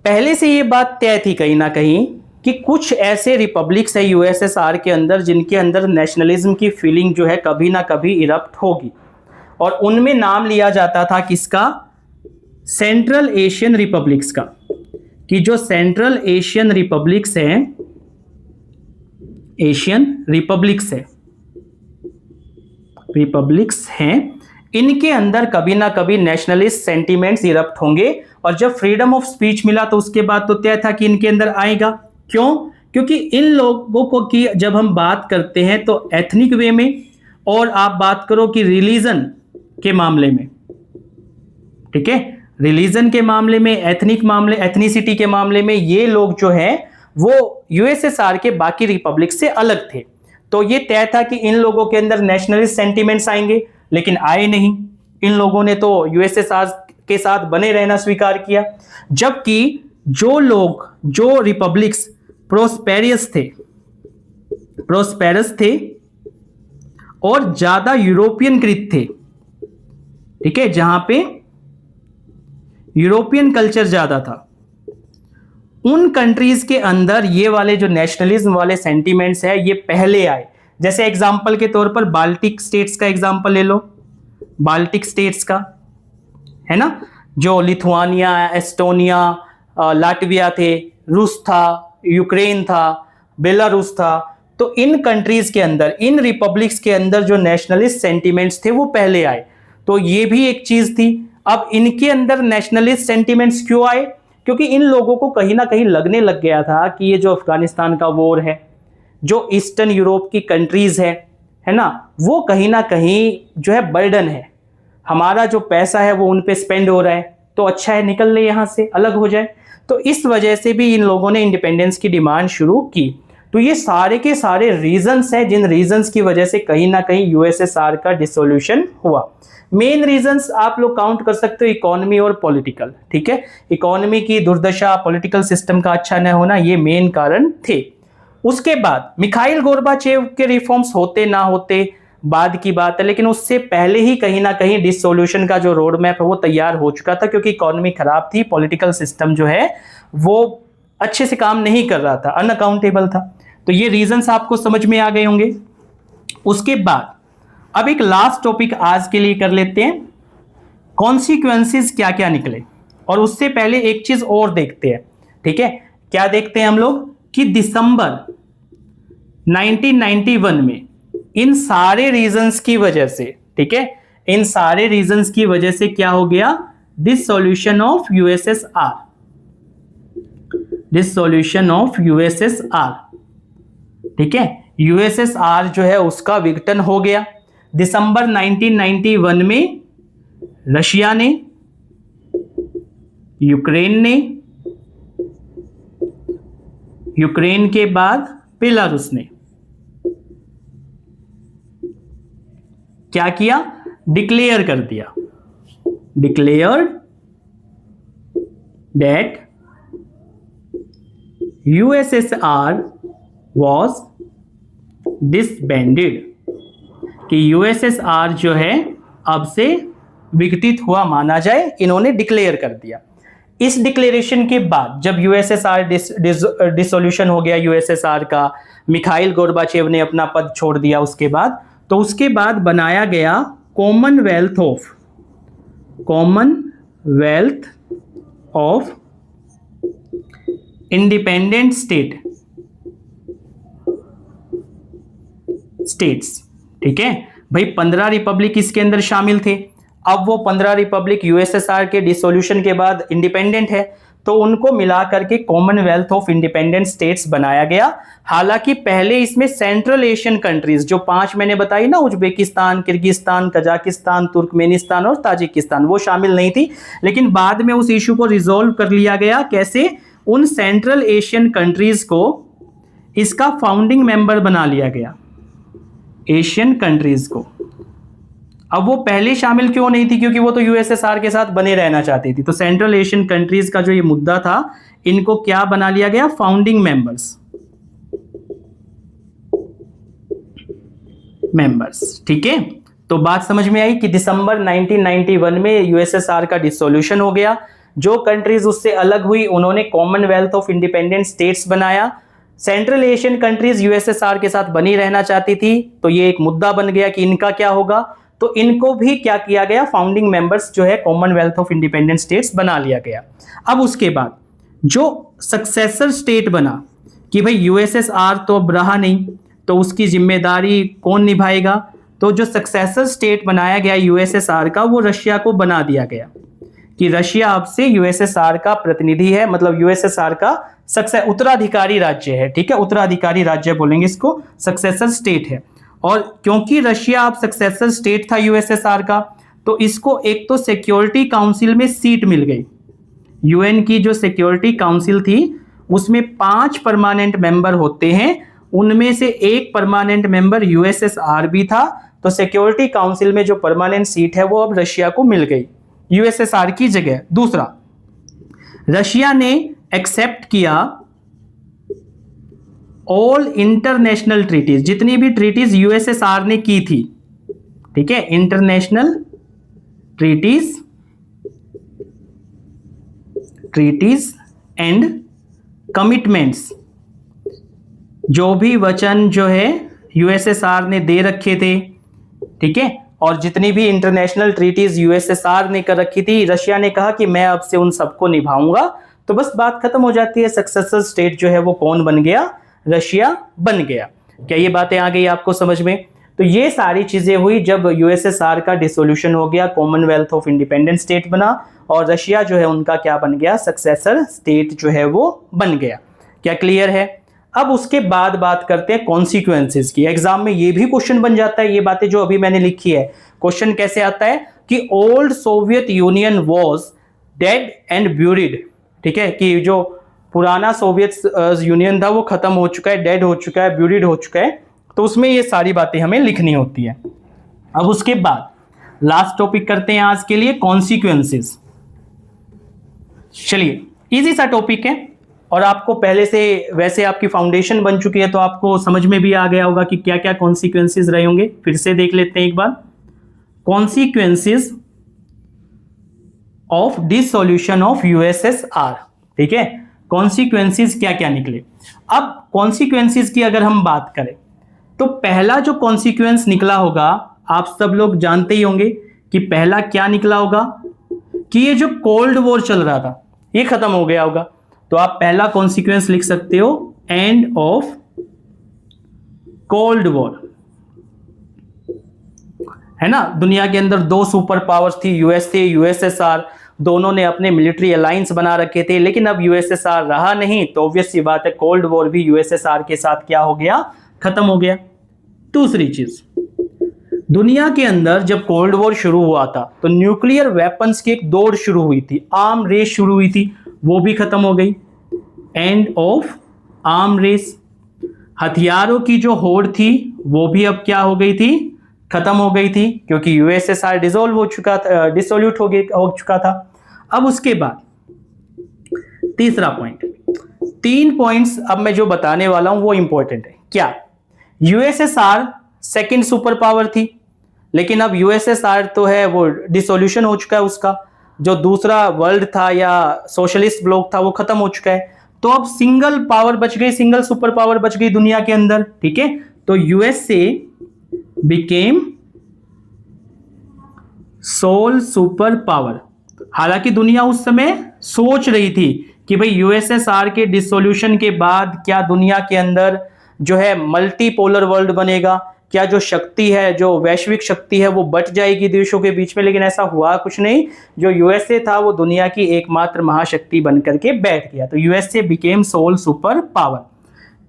पहले से ये बात तय थी कहीं ना कहीं कि कुछ ऐसे रिपब्लिक्स है यूएसएसआर के अंदर जिनके अंदर नेशनलिज्म की फीलिंग जो है कभी ना कभी इरप्ट होगी, और उनमें नाम लिया जाता था किसका, सेंट्रल एशियन रिपब्लिक्स का, कि जो सेंट्रल एशियन रिपब्लिक्स हैं, एशियन रिपब्लिक्स हैं, इनके अंदर कभी ना कभी नेशनलिस्ट सेंटीमेंट्स इरप्ट होंगे। और जब फ्रीडम ऑफ स्पीच मिला तो उसके बाद तो तय था कि इनके अंदर आएगा। क्यों? क्योंकि इन लोगों को की जब हम बात करते हैं तो एथनिक वे में, और आप बात करो कि रिलीजन के मामले में, ठीक है, रिलीजन के मामले में, एथनिसिटी के मामले में, ये लोग जो है वो यूएसएसआर के बाकी रिपब्लिक से अलग थे। तो ये तय था कि इन लोगों के अंदर नेशनलिस्ट सेंटीमेंट्स आएंगे, लेकिन आए नहीं। इन लोगों ने तो यूएसएसआर के साथ बने रहना स्वीकार किया। जबकि जो रिपब्लिक्स प्रोस्पेरस थे और ज्यादा यूरोपियन कृत थे, ठीक है, जहां पे यूरोपियन कल्चर ज्यादा था, उन कंट्रीज के अंदर ये वाले जो नेशनलिज्म वाले सेंटीमेंट्स है ये पहले आए। जैसे एग्जांपल के तौर पर बाल्टिक स्टेट्स का एग्जांपल ले लो, बाल्टिक स्टेट्स का, है ना, जो लिथुआनिया, एस्टोनिया, लाटविया थे, रूस था, यूक्रेन था, बेलारूस था। तो इन कंट्रीज के अंदर, इन रिपब्लिक्स के अंदर जो नेशनलिस्ट सेंटीमेंट्स थे वो पहले आए। तो ये भी एक चीज थी। अब इनके अंदर नेशनलिस्ट सेंटीमेंट्स क्यों आए? क्योंकि इन लोगों को कहीं ना कहीं लगने लग गया था कि ये जो अफगानिस्तान का वॉर है, जो ईस्टर्न यूरोप की कंट्रीज है ना, वो कहीं ना कहीं जो है बर्डन है, हमारा जो पैसा है वो उन पे स्पेंड हो रहा है, तो अच्छा है निकल ले यहाँ से, अलग हो जाए। तो इस वजह से भी इन लोगों ने इंडिपेंडेंस की डिमांड शुरू की। तो ये सारे के सारे रीजंस हैं जिन रीजंस की वजह से कहीं ना कहीं यूएसएसआर का डिसोल्यूशन हुआ। मेन रीजंस आप लोग काउंट कर सकते हो इकोनॉमी और पॉलिटिकल, ठीक है, इकोनॉमी की दुर्दशा, पॉलिटिकल सिस्टम का अच्छा न होना, ये मेन कारण थे। उसके बाद मिखाइल गोर्बाचेव के रिफॉर्म्स होते ना होते बाद की बात है, लेकिन उससे पहले ही कहीं ना कहीं डिसोल्यूशन का जो रोड मैप है वो तैयार हो चुका था, क्योंकि इकोनॉमी खराब थी, पॉलिटिकल सिस्टम जो है वो अच्छे से काम नहीं कर रहा था, अनअकाउंटेबल था। तो ये रीजंस आपको समझ में आ गए होंगे। उसके बाद अब एक लास्ट टॉपिक आज के लिए कर लेते हैं, कॉन्सिक्वेंसेस क्या क्या निकले। और उससे पहले एक चीज और देखते हैं, ठीक है, क्या देखते हैं हम लोग कि दिसंबर 1991 में इन सारे रीजंस की वजह से, ठीक है, इन सारे रीजंस की वजह से क्या हो गया, dissolution of USSR, dissolution of USSR, ठीक है, यूएसएसआर जो है उसका विघटन हो गया। दिसंबर 1991 में रशिया ने, यूक्रेन ने, यूक्रेन के बाद बेलारूस ने क्या किया, डिक्लेयर कर दिया, declared that USSR was disbanded, कि यूएसएसआर जो है अब से विघटित हुआ माना जाए, इन्होंने डिक्लेयर कर दिया। इस डिक्लेरेशन के बाद जब यूएसएसआर डिसोल्यूशन हो गया यूएसएसआर का, मिखाइल गोर्बाचेव ने अपना पद छोड़ दिया उसके बाद, तो उसके बाद बनाया गया कॉमनवेल्थ ऑफ इंडिपेंडेंट स्टेट्स, ठीक है भाई, 15 रिपब्लिक इसके अंदर शामिल थे। अब वो 15 रिपब्लिक यूएसएसआर के डिसोल्यूशन के बाद इंडिपेंडेंट है, तो उनको मिला करके कॉमनवेल्थ ऑफ इंडिपेंडेंट स्टेट्स बनाया गया। हालांकि पहले इसमें सेंट्रल एशियन कंट्रीज जो 5 मैंने बताई ना, उज्बेकिस्तान, किर्गिस्तान, कजाकिस्तान, तुर्कमेनिस्तान और ताजिकिस्तान, वो शामिल नहीं थी। लेकिन बाद में उस इशू को रिजोल्व कर लिया गया। कैसे? उन सेंट्रल एशियन कंट्रीज को इसका फाउंडिंग मेंबर बना लिया गया, एशियन कंट्रीज को। अब वो पहले शामिल क्यों नहीं थी? क्योंकि वो तो यूएसएसआर के साथ बने रहना चाहती थी। तो सेंट्रल एशियन कंट्रीज का जो ये मुद्दा था, इनको क्या बना लिया गया? Founding members. ठीक है, तो बात समझ में आई कि दिसंबर 1991 में यूएसएसआर का डिसोल्यूशन हो गया। जो कंट्रीज उससे अलग हुई उन्होंने कॉमनवेल्थ ऑफ इंडिपेंडेंट स्टेट्स बनाया। सेंट्रल एशियन कंट्रीज यूएसएसआर के साथ बनी रहना चाहती थी, तो ये एक मुद्दा बन गया कि इनका क्या होगा। तो इनको भी क्या किया गया? फाउंडिंग मेंबर्स जो है कॉमनवेल्थ ऑफ इंडिपेंडेंट स्टेट्स बना लिया गया। अब उसके बाद जो सक्सेसर स्टेट बना कि भाई यूएसएसआर तो अब रहा नहीं, तो उसकी जिम्मेदारी कौन निभाएगा? तो जो सक्सेसर स्टेट बनाया गया यूएसएसआर का, वो रशिया को बना दिया गया कि रशिया अब से यूएसएसआर का प्रतिनिधि है, मतलब यूएसएसआर का उत्तराधिकारी राज्य है। ठीक है, उत्तराधिकारी राज्य बोलेंगे इसको, सक्सेसर स्टेट है। और क्योंकि रशिया अब सक्सेसर स्टेट था यूएसएसआर का, तो इसको एक तो सिक्योरिटी काउंसिल में सीट मिल गई। यूएन की जो सिक्योरिटी काउंसिल थी उसमें 5 परमानेंट मेंबर होते हैं, उनमें से एक परमानेंट मेंबर यूएसएसआर भी था। तो सिक्योरिटी काउंसिल में जो परमानेंट सीट है वो अब रशिया को मिल गई यूएसएसआर की जगह। दूसरा, रशिया ने एक्सेप्ट किया ऑल इंटरनेशनल ट्रीटीज, जितनी भी ट्रीटीज यूएसएसआर ने की थी। ठीक है, इंटरनेशनल ट्रीटीज एंड कमिटमेंट्स, जो भी वचन जो है यूएसएसआर ने दे रखे थे। ठीक है, और जितनी भी इंटरनेशनल ट्रीटीज यूएसएसआर ने कर रखी थी, रशिया ने कहा कि मैं अब से उन सबको निभाऊंगा। तो बस बात खत्म हो जाती है। सक्सेसर स्टेट जो है वो कौन बन गया? रशिया बन गया। क्या ये बातें आ गई आपको समझ में? तो ये सारी चीजें हुई जब यूएसएसआर का डिसोल्यूशन हो गया, कॉमनवेल्थ ऑफ इंडिपेंडेंट स्टेट बना, और रशिया जो है उनका क्या बन गया? सक्सेसर स्टेट जो है वो बन गया। क्या क्लियर है? अब उसके बाद बात करते हैं कॉन्सिक्वेंसेस की। एग्जाम में ये भी क्वेश्चन बन जाता है, ये बातें जो अभी मैंने लिखी है। क्वेश्चन कैसे आता है कि old Soviet union was dead and buried. ठीक है, कि जो पुराना सोवियत यूनियन था वो खत्म हो चुका है, डेड हो चुका है, ब्यूरिड हो चुका है। तो उसमें ये सारी बातें हमें लिखनी होती है। अब उसके बाद लास्ट टॉपिक करते हैं आज के लिए, कॉन्सिक्वेंसेस। चलिए, इजी सा टॉपिक है और आपको पहले से वैसे आपकी फाउंडेशन बन चुकी है, तो आपको समझ में भी आ गया होगा कि क्या क्या कॉन्सिक्वेंसेस रहे होंगे। फिर से देख लेते हैं एक बार। Consequences of dissolution of USSR. ठीक है, कॉन्सिक्वेंसेस क्या क्या निकले। अब कॉन्सिक्वेंसेस की अगर हम बात करें, तो पहला जो कॉन्सिक्वेंस निकला होगा, आप सब लोग जानते ही होंगे कि पहला क्या निकला होगा कि ये जो कोल्ड वॉर चल रहा था ये खत्म हो गया होगा। तो आप पहला कॉन्सिक्वेंस लिख सकते हो, एंड ऑफ कोल्ड वॉर। है ना, दुनिया के अंदर 2 सुपर पावर्स थी, यूएसए, यूएसएसआर। दोनों ने अपने मिलिट्री अलायंस बना रखे थे, लेकिन अब यूएसएसआर रहा नहीं, तो ऑब्वियस सी बात है कोल्ड वॉर भी यूएसएसआर के साथ क्या हो गया? खत्म हो गया। दूसरी चीज, दुनिया के अंदर जब कोल्ड वॉर शुरू हुआ था तो न्यूक्लियर वेपन्स की एक दौड़ शुरू हुई थी, आर्म रेस शुरू हुई थी, वो भी खत्म हो गई। End of arm race. हथियारों की जो होड़ थी वो भी अब क्या हो गई थी? खत्म हो गई थी, क्योंकि यूएसएसआर डिसोल्व हो चुका था, डिसोल्यूट हो चुका था। अब उसके बाद तीसरा पॉइंट, 3 पॉइंट्स अब मैं जो बताने वाला हूं वो इंपॉर्टेंट है। क्या? यूएसएसआर सेकंड सुपर पावर थी, लेकिन अब यूएसएसआर तो है वो डिसोल्यूशन हो चुका है, उसका जो दूसरा वर्ल्ड था या सोशलिस्ट ब्लॉक था वो खत्म हो चुका है। तो अब सिंगल पावर बच गई, सिंगल सुपर पावर बच गई दुनिया के अंदर। ठीक है, तो USA became sole super power. हालांकि दुनिया उस समय सोच रही थी कि भाई यूएसएसआर के डिसोल्यूशन के बाद क्या दुनिया के अंदर जो है मल्टीपोलर वर्ल्ड बनेगा, क्या जो शक्ति है, जो वैश्विक शक्ति है, वो बट जाएगी देशों के बीच में, लेकिन ऐसा हुआ कुछ नहीं। जो यूएसए था वो दुनिया की एकमात्र महाशक्ति बनकर के बैठ गया। तो USA became sole super power.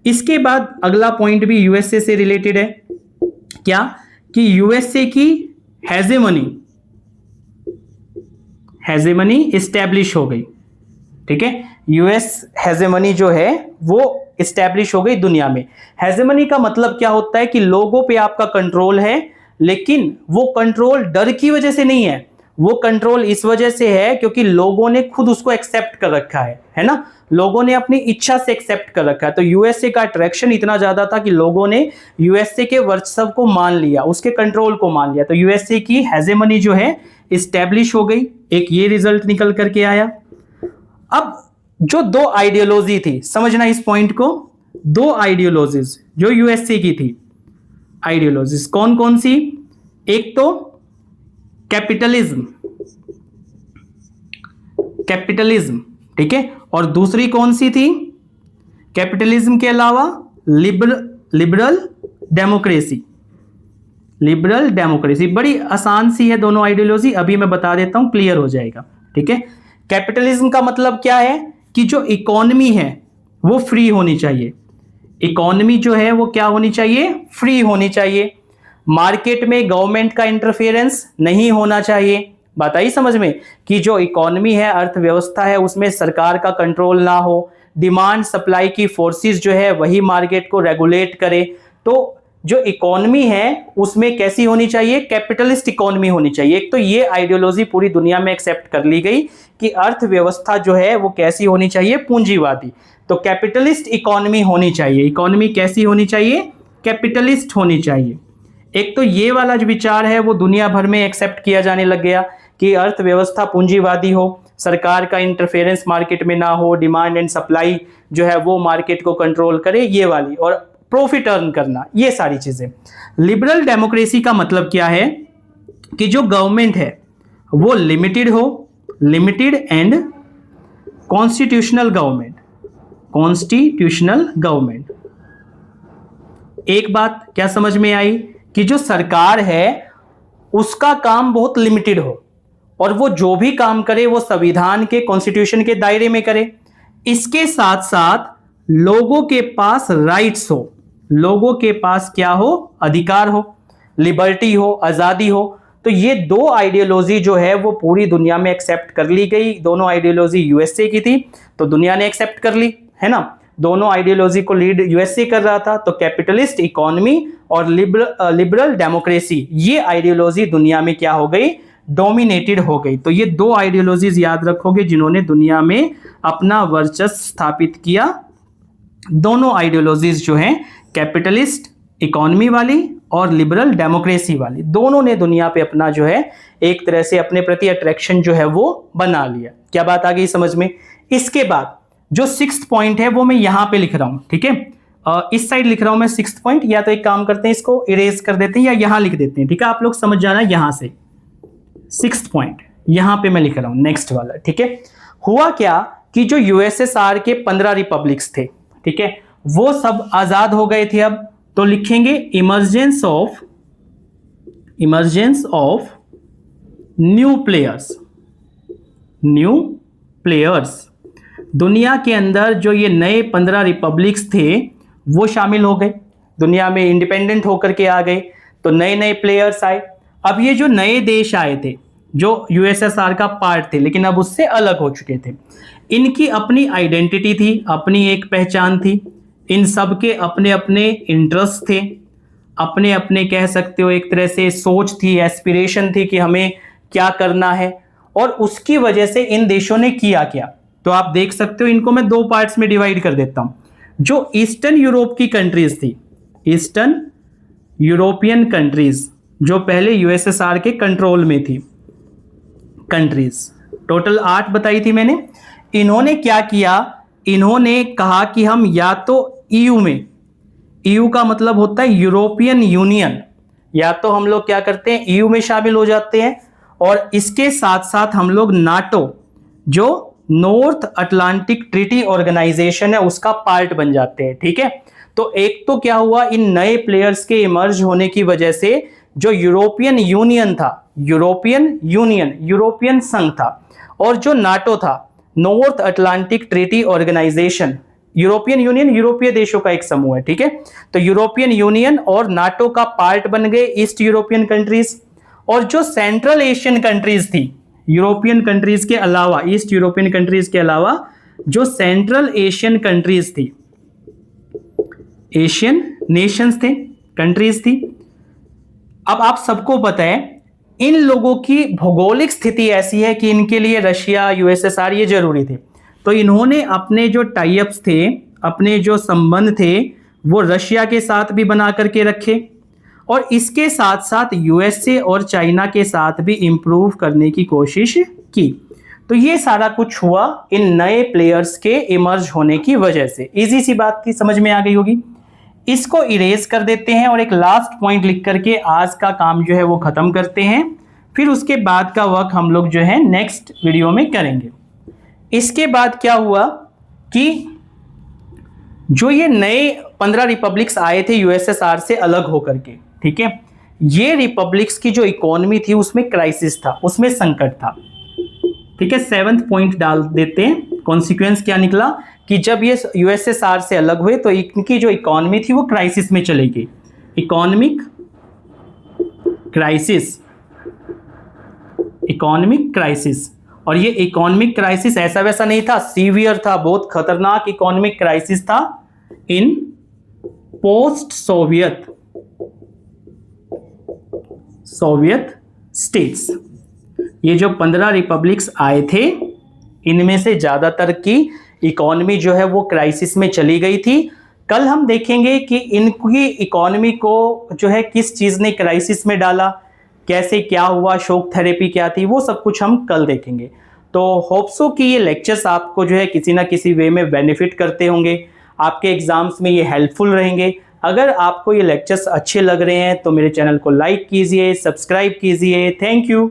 इसके बाद अगला पॉइंट भी यूएसए से रिलेटेड है, क्या कि यूएसए की हेजेमनी एस्टैब्लिश हो गई। ठीक है, यूएस हेजेमनी जो है वो एस्टैब्लिश हो गई दुनिया में। हेजेमनी का मतलब क्या होता है कि लोगों पे आपका कंट्रोल है, लेकिन वो कंट्रोल डर की वजह से नहीं है, वो कंट्रोल इस वजह से है क्योंकि लोगों ने खुद उसको एक्सेप्ट कर रखा है ना, लोगों ने अपनी इच्छा से एक्सेप्ट कर रखा है। तो यूएसए का अट्रैक्शन इतना ज्यादा था कि लोगों ने यूएसए के वर्चस्व को मान लिया, उसके कंट्रोल को मान लिया। तो यूएसए की हेजेमनी जो है एस्टैब्लिश हो गई, एक ये रिजल्ट निकल करके आया। अब जो दो आइडियोलॉजी थी, समझना इस पॉइंट को, दो आइडियोलॉजीज जो यूएसए की थी, आइडियोलॉजीज कौन कौन सी? एक तो कैपिटलिज्म, ठीक है, और दूसरी कौन सी थी? कैपिटलिज्म के अलावा लिबरल डेमोक्रेसी। बड़ी आसान सी है दोनों आइडियोलॉजी, अभी मैं बता देता हूं, क्लियर हो जाएगा। ठीक है, कैपिटलिज्म का मतलब क्या है कि जो इकोनॉमी है वो फ्री होनी चाहिए। इकोनॉमी जो है वो क्या होनी चाहिए? फ्री होनी चाहिए। मार्केट में गवर्नमेंट का इंटरफेरेंस नहीं होना चाहिए। बात आई समझ में कि जो इकोनॉमी है, अर्थव्यवस्था है, उसमें सरकार का कंट्रोल ना हो, डिमांड सप्लाई की फोर्सेस जो है वही मार्केट को रेगुलेट करे। तो जो इकोनॉमी है उसमें कैसी होनी चाहिए? कैपिटलिस्ट इकोनॉमी होनी चाहिए। एक तो ये आइडियोलॉजी पूरी दुनिया में एक्सेप्ट कर ली गई कि अर्थव्यवस्था जो है वो कैसी होनी चाहिए? पूंजीवादी। तो कैपिटलिस्ट इकोनॉमी होनी चाहिए। इकोनॉमी कैसी होनी चाहिए? कैपिटलिस्ट होनी चाहिए। एक तो ये वाला जो विचार है वो दुनिया भर में एक्सेप्ट किया जाने लग गया कि अर्थव्यवस्था पूंजीवादी हो, सरकार का इंटरफेरेंस मार्केट में ना हो, डिमांड एंड सप्लाई जो है वो मार्केट को कंट्रोल करे, ये वाली, और प्रॉफिट अर्न करना, ये सारी चीजें। लिबरल डेमोक्रेसी का मतलब क्या है कि जो गवर्नमेंट है वो लिमिटेड हो, लिमिटेड एंड कॉन्स्टिट्यूशनल गवर्नमेंट। एक बात क्या समझ में आई कि जो सरकार है उसका काम बहुत लिमिटेड हो और वो जो भी काम करे वो संविधान के, कॉन्स्टिट्यूशन के दायरे में करे। इसके साथ साथ लोगों के पास राइट्स हो, लोगों के पास क्या हो? अधिकार हो, लिबर्टी हो, आजादी हो। तो ये दो आइडियोलॉजी जो है वो पूरी दुनिया में एक्सेप्ट कर ली गई। दोनों आइडियोलॉजी यूएसए की थी तो दुनिया ने एक्सेप्ट कर ली, है ना। दोनों आइडियोलॉजी को लीड यूएसए कर रहा था। तो कैपिटलिस्ट इकोनॉमी और लिबरल डेमोक्रेसी, ये आइडियोलॉजी दुनिया में क्या हो गई? डोमिनेटेड हो गई। तो ये दो आइडियोलॉजीज याद रखोगे जिन्होंने दुनिया में अपना वर्चस्व स्थापित किया। दोनों आइडियोलॉजीज जो हैं, कैपिटलिस्ट इकोनॉमी वाली और लिबरल डेमोक्रेसी वाली, दोनों ने दुनिया पे अपना जो है एक तरह से अपने प्रति अट्रैक्शन जो है वो बना लिया। क्या बात आ गई समझ में? इसके बाद जो 6th पॉइंट है वो मैं यहां पे लिख रहा हूं, ठीक है, इस साइड लिख रहा हूं मैं 6th पॉइंट। या तो एक काम करते हैं, इसको इरेज कर देते हैं या यहां लिख देते हैं, ठीक है, आप लोग समझ जाना। यहां से 6th पॉइंट यहां पे मैं लिख रहा हूं, नेक्स्ट वाला, ठीक है। हुआ क्या कि जो यूएसएसआर के 15 रिपब्लिक्स थे, ठीक है, वो सब आजाद हो गए थे। अब तो लिखेंगे इमर्जेंस ऑफ न्यू प्लेयर्स। दुनिया के अंदर जो ये नए 15 रिपब्लिक्स थे वो शामिल हो गए, दुनिया में इंडिपेंडेंट होकर के आ गए। तो नए नए प्लेयर्स आए। अब ये जो नए देश आए थे जो यूएसएसआर का पार्ट थे लेकिन अब उससे अलग हो चुके थे, इनकी अपनी आइडेंटिटी थी, अपनी एक पहचान थी। इन सब के अपने अपने इंटरेस्ट थे, अपने अपने कह सकते हो एक तरह से सोच थी, एस्पिरेशन थी कि हमें क्या करना है। और उसकी वजह से इन देशों ने किया क्या, तो आप देख सकते हो, इनको मैं दो पार्ट्स में डिवाइड कर देता हूं। जो ईस्टर्न यूरोप की कंट्रीज थी, ईस्टर्न यूरोपियन कंट्रीज जो पहले यूएसएसआर के कंट्रोल में थी, कंट्रीज टोटल 8 बताई थी मैंने। इन्होंने क्या किया? इन्होंने कहा कि हम या तो ईयू में, ईयू का मतलब होता है यूरोपियन यूनियन, या तो हम लोग क्या करते हैं ईयू में शामिल हो जाते हैं, और इसके साथ साथ हम लोग नाटो, जो नॉर्थ अटलांटिक ट्रीटी ऑर्गेनाइजेशन है, उसका पार्ट बन जाते हैं, ठीक है। तो एक तो क्या हुआ, इन नए प्लेयर्स के इमर्ज होने की वजह से जो यूरोपियन यूनियन था, यूरोपियन संघ था, और जो नाटो था, North Atlantic Treaty Organisation, European Union यूरोपीय देशों का एक समूह है, ठीक है। तो यूरोपियन यूनियन और नाटो का पार्ट बन गए ईस्ट यूरोपियन कंट्रीज, और जो सेंट्रल एशियन कंट्रीज थी, यूरोपियन कंट्रीज के अलावा, ईस्ट यूरोपियन कंट्रीज के अलावा जो सेंट्रल एशियन कंट्रीज थी, एशियन नेशंस थे, कंट्रीज थी। अब आप सबको पता है इन लोगों की भौगोलिक स्थिति ऐसी है कि इनके लिए रशिया, यूएसएसआर ये जरूरी थे। तो इन्होंने अपने जो टाइअप्स थे, अपने जो संबंध थे, वो रशिया के साथ भी बना करके रखे, और इसके साथ साथ यूएसए और चाइना के साथ भी इंप्रूव करने की कोशिश की। तो ये सारा कुछ हुआ इन नए प्लेयर्स के इमर्ज होने की वजह से। इजी सी बात थी, समझ में आ गई होगी। इसको इरेज कर देते हैं और एक लास्ट पॉइंट लिख करके आज का काम जो है वो खत्म करते हैं। फिर उसके बाद का वर्क हम लोग जो है नेक्स्ट वीडियो में करेंगे। इसके बाद क्या हुआ कि जो ये नए 15 रिपब्लिक्स आए थे यूएसएसआर से अलग होकर के, ठीक है, ये रिपब्लिक्स की जो इकोनॉमी थी उसमें क्राइसिस था, उसमें संकट था, ठीक है। 7th पॉइंट डाल देते हैं। कॉन्सिक्वेंस क्या निकला कि जब ये यूएसएसआर से अलग हुए तो इनकी जो इकोनॉमी थी वो क्राइसिस में चली गई, इकोनॉमिक क्राइसिस। और ये इकोनॉमिक क्राइसिस ऐसा वैसा नहीं था, सीवियर था, बहुत खतरनाक इकोनॉमिक क्राइसिस था इन पोस्ट सोवियत स्टेट्स। ये जो 15 रिपब्लिक्स आए थे इनमें से ज्यादातर की इकोनॉमी जो है वो क्राइसिस में चली गई थी। कल हम देखेंगे कि इनकी इकोनॉमी को जो है किस चीज ने क्राइसिस में डाला, कैसे क्या हुआ, शॉक थेरेपी क्या थी, वो सब कुछ हम कल देखेंगे। तो होप सो कि ये लेक्चर्स आपको जो है किसी ना किसी वे में बेनिफिट करते होंगे, आपके एग्जाम्स में ये हेल्पफुल रहेंगे। अगर आपको ये लेक्चर्स अच्छे लग रहे हैं तो मेरे चैनल को लाइक कीजिए, सब्सक्राइब कीजिए। Thank you.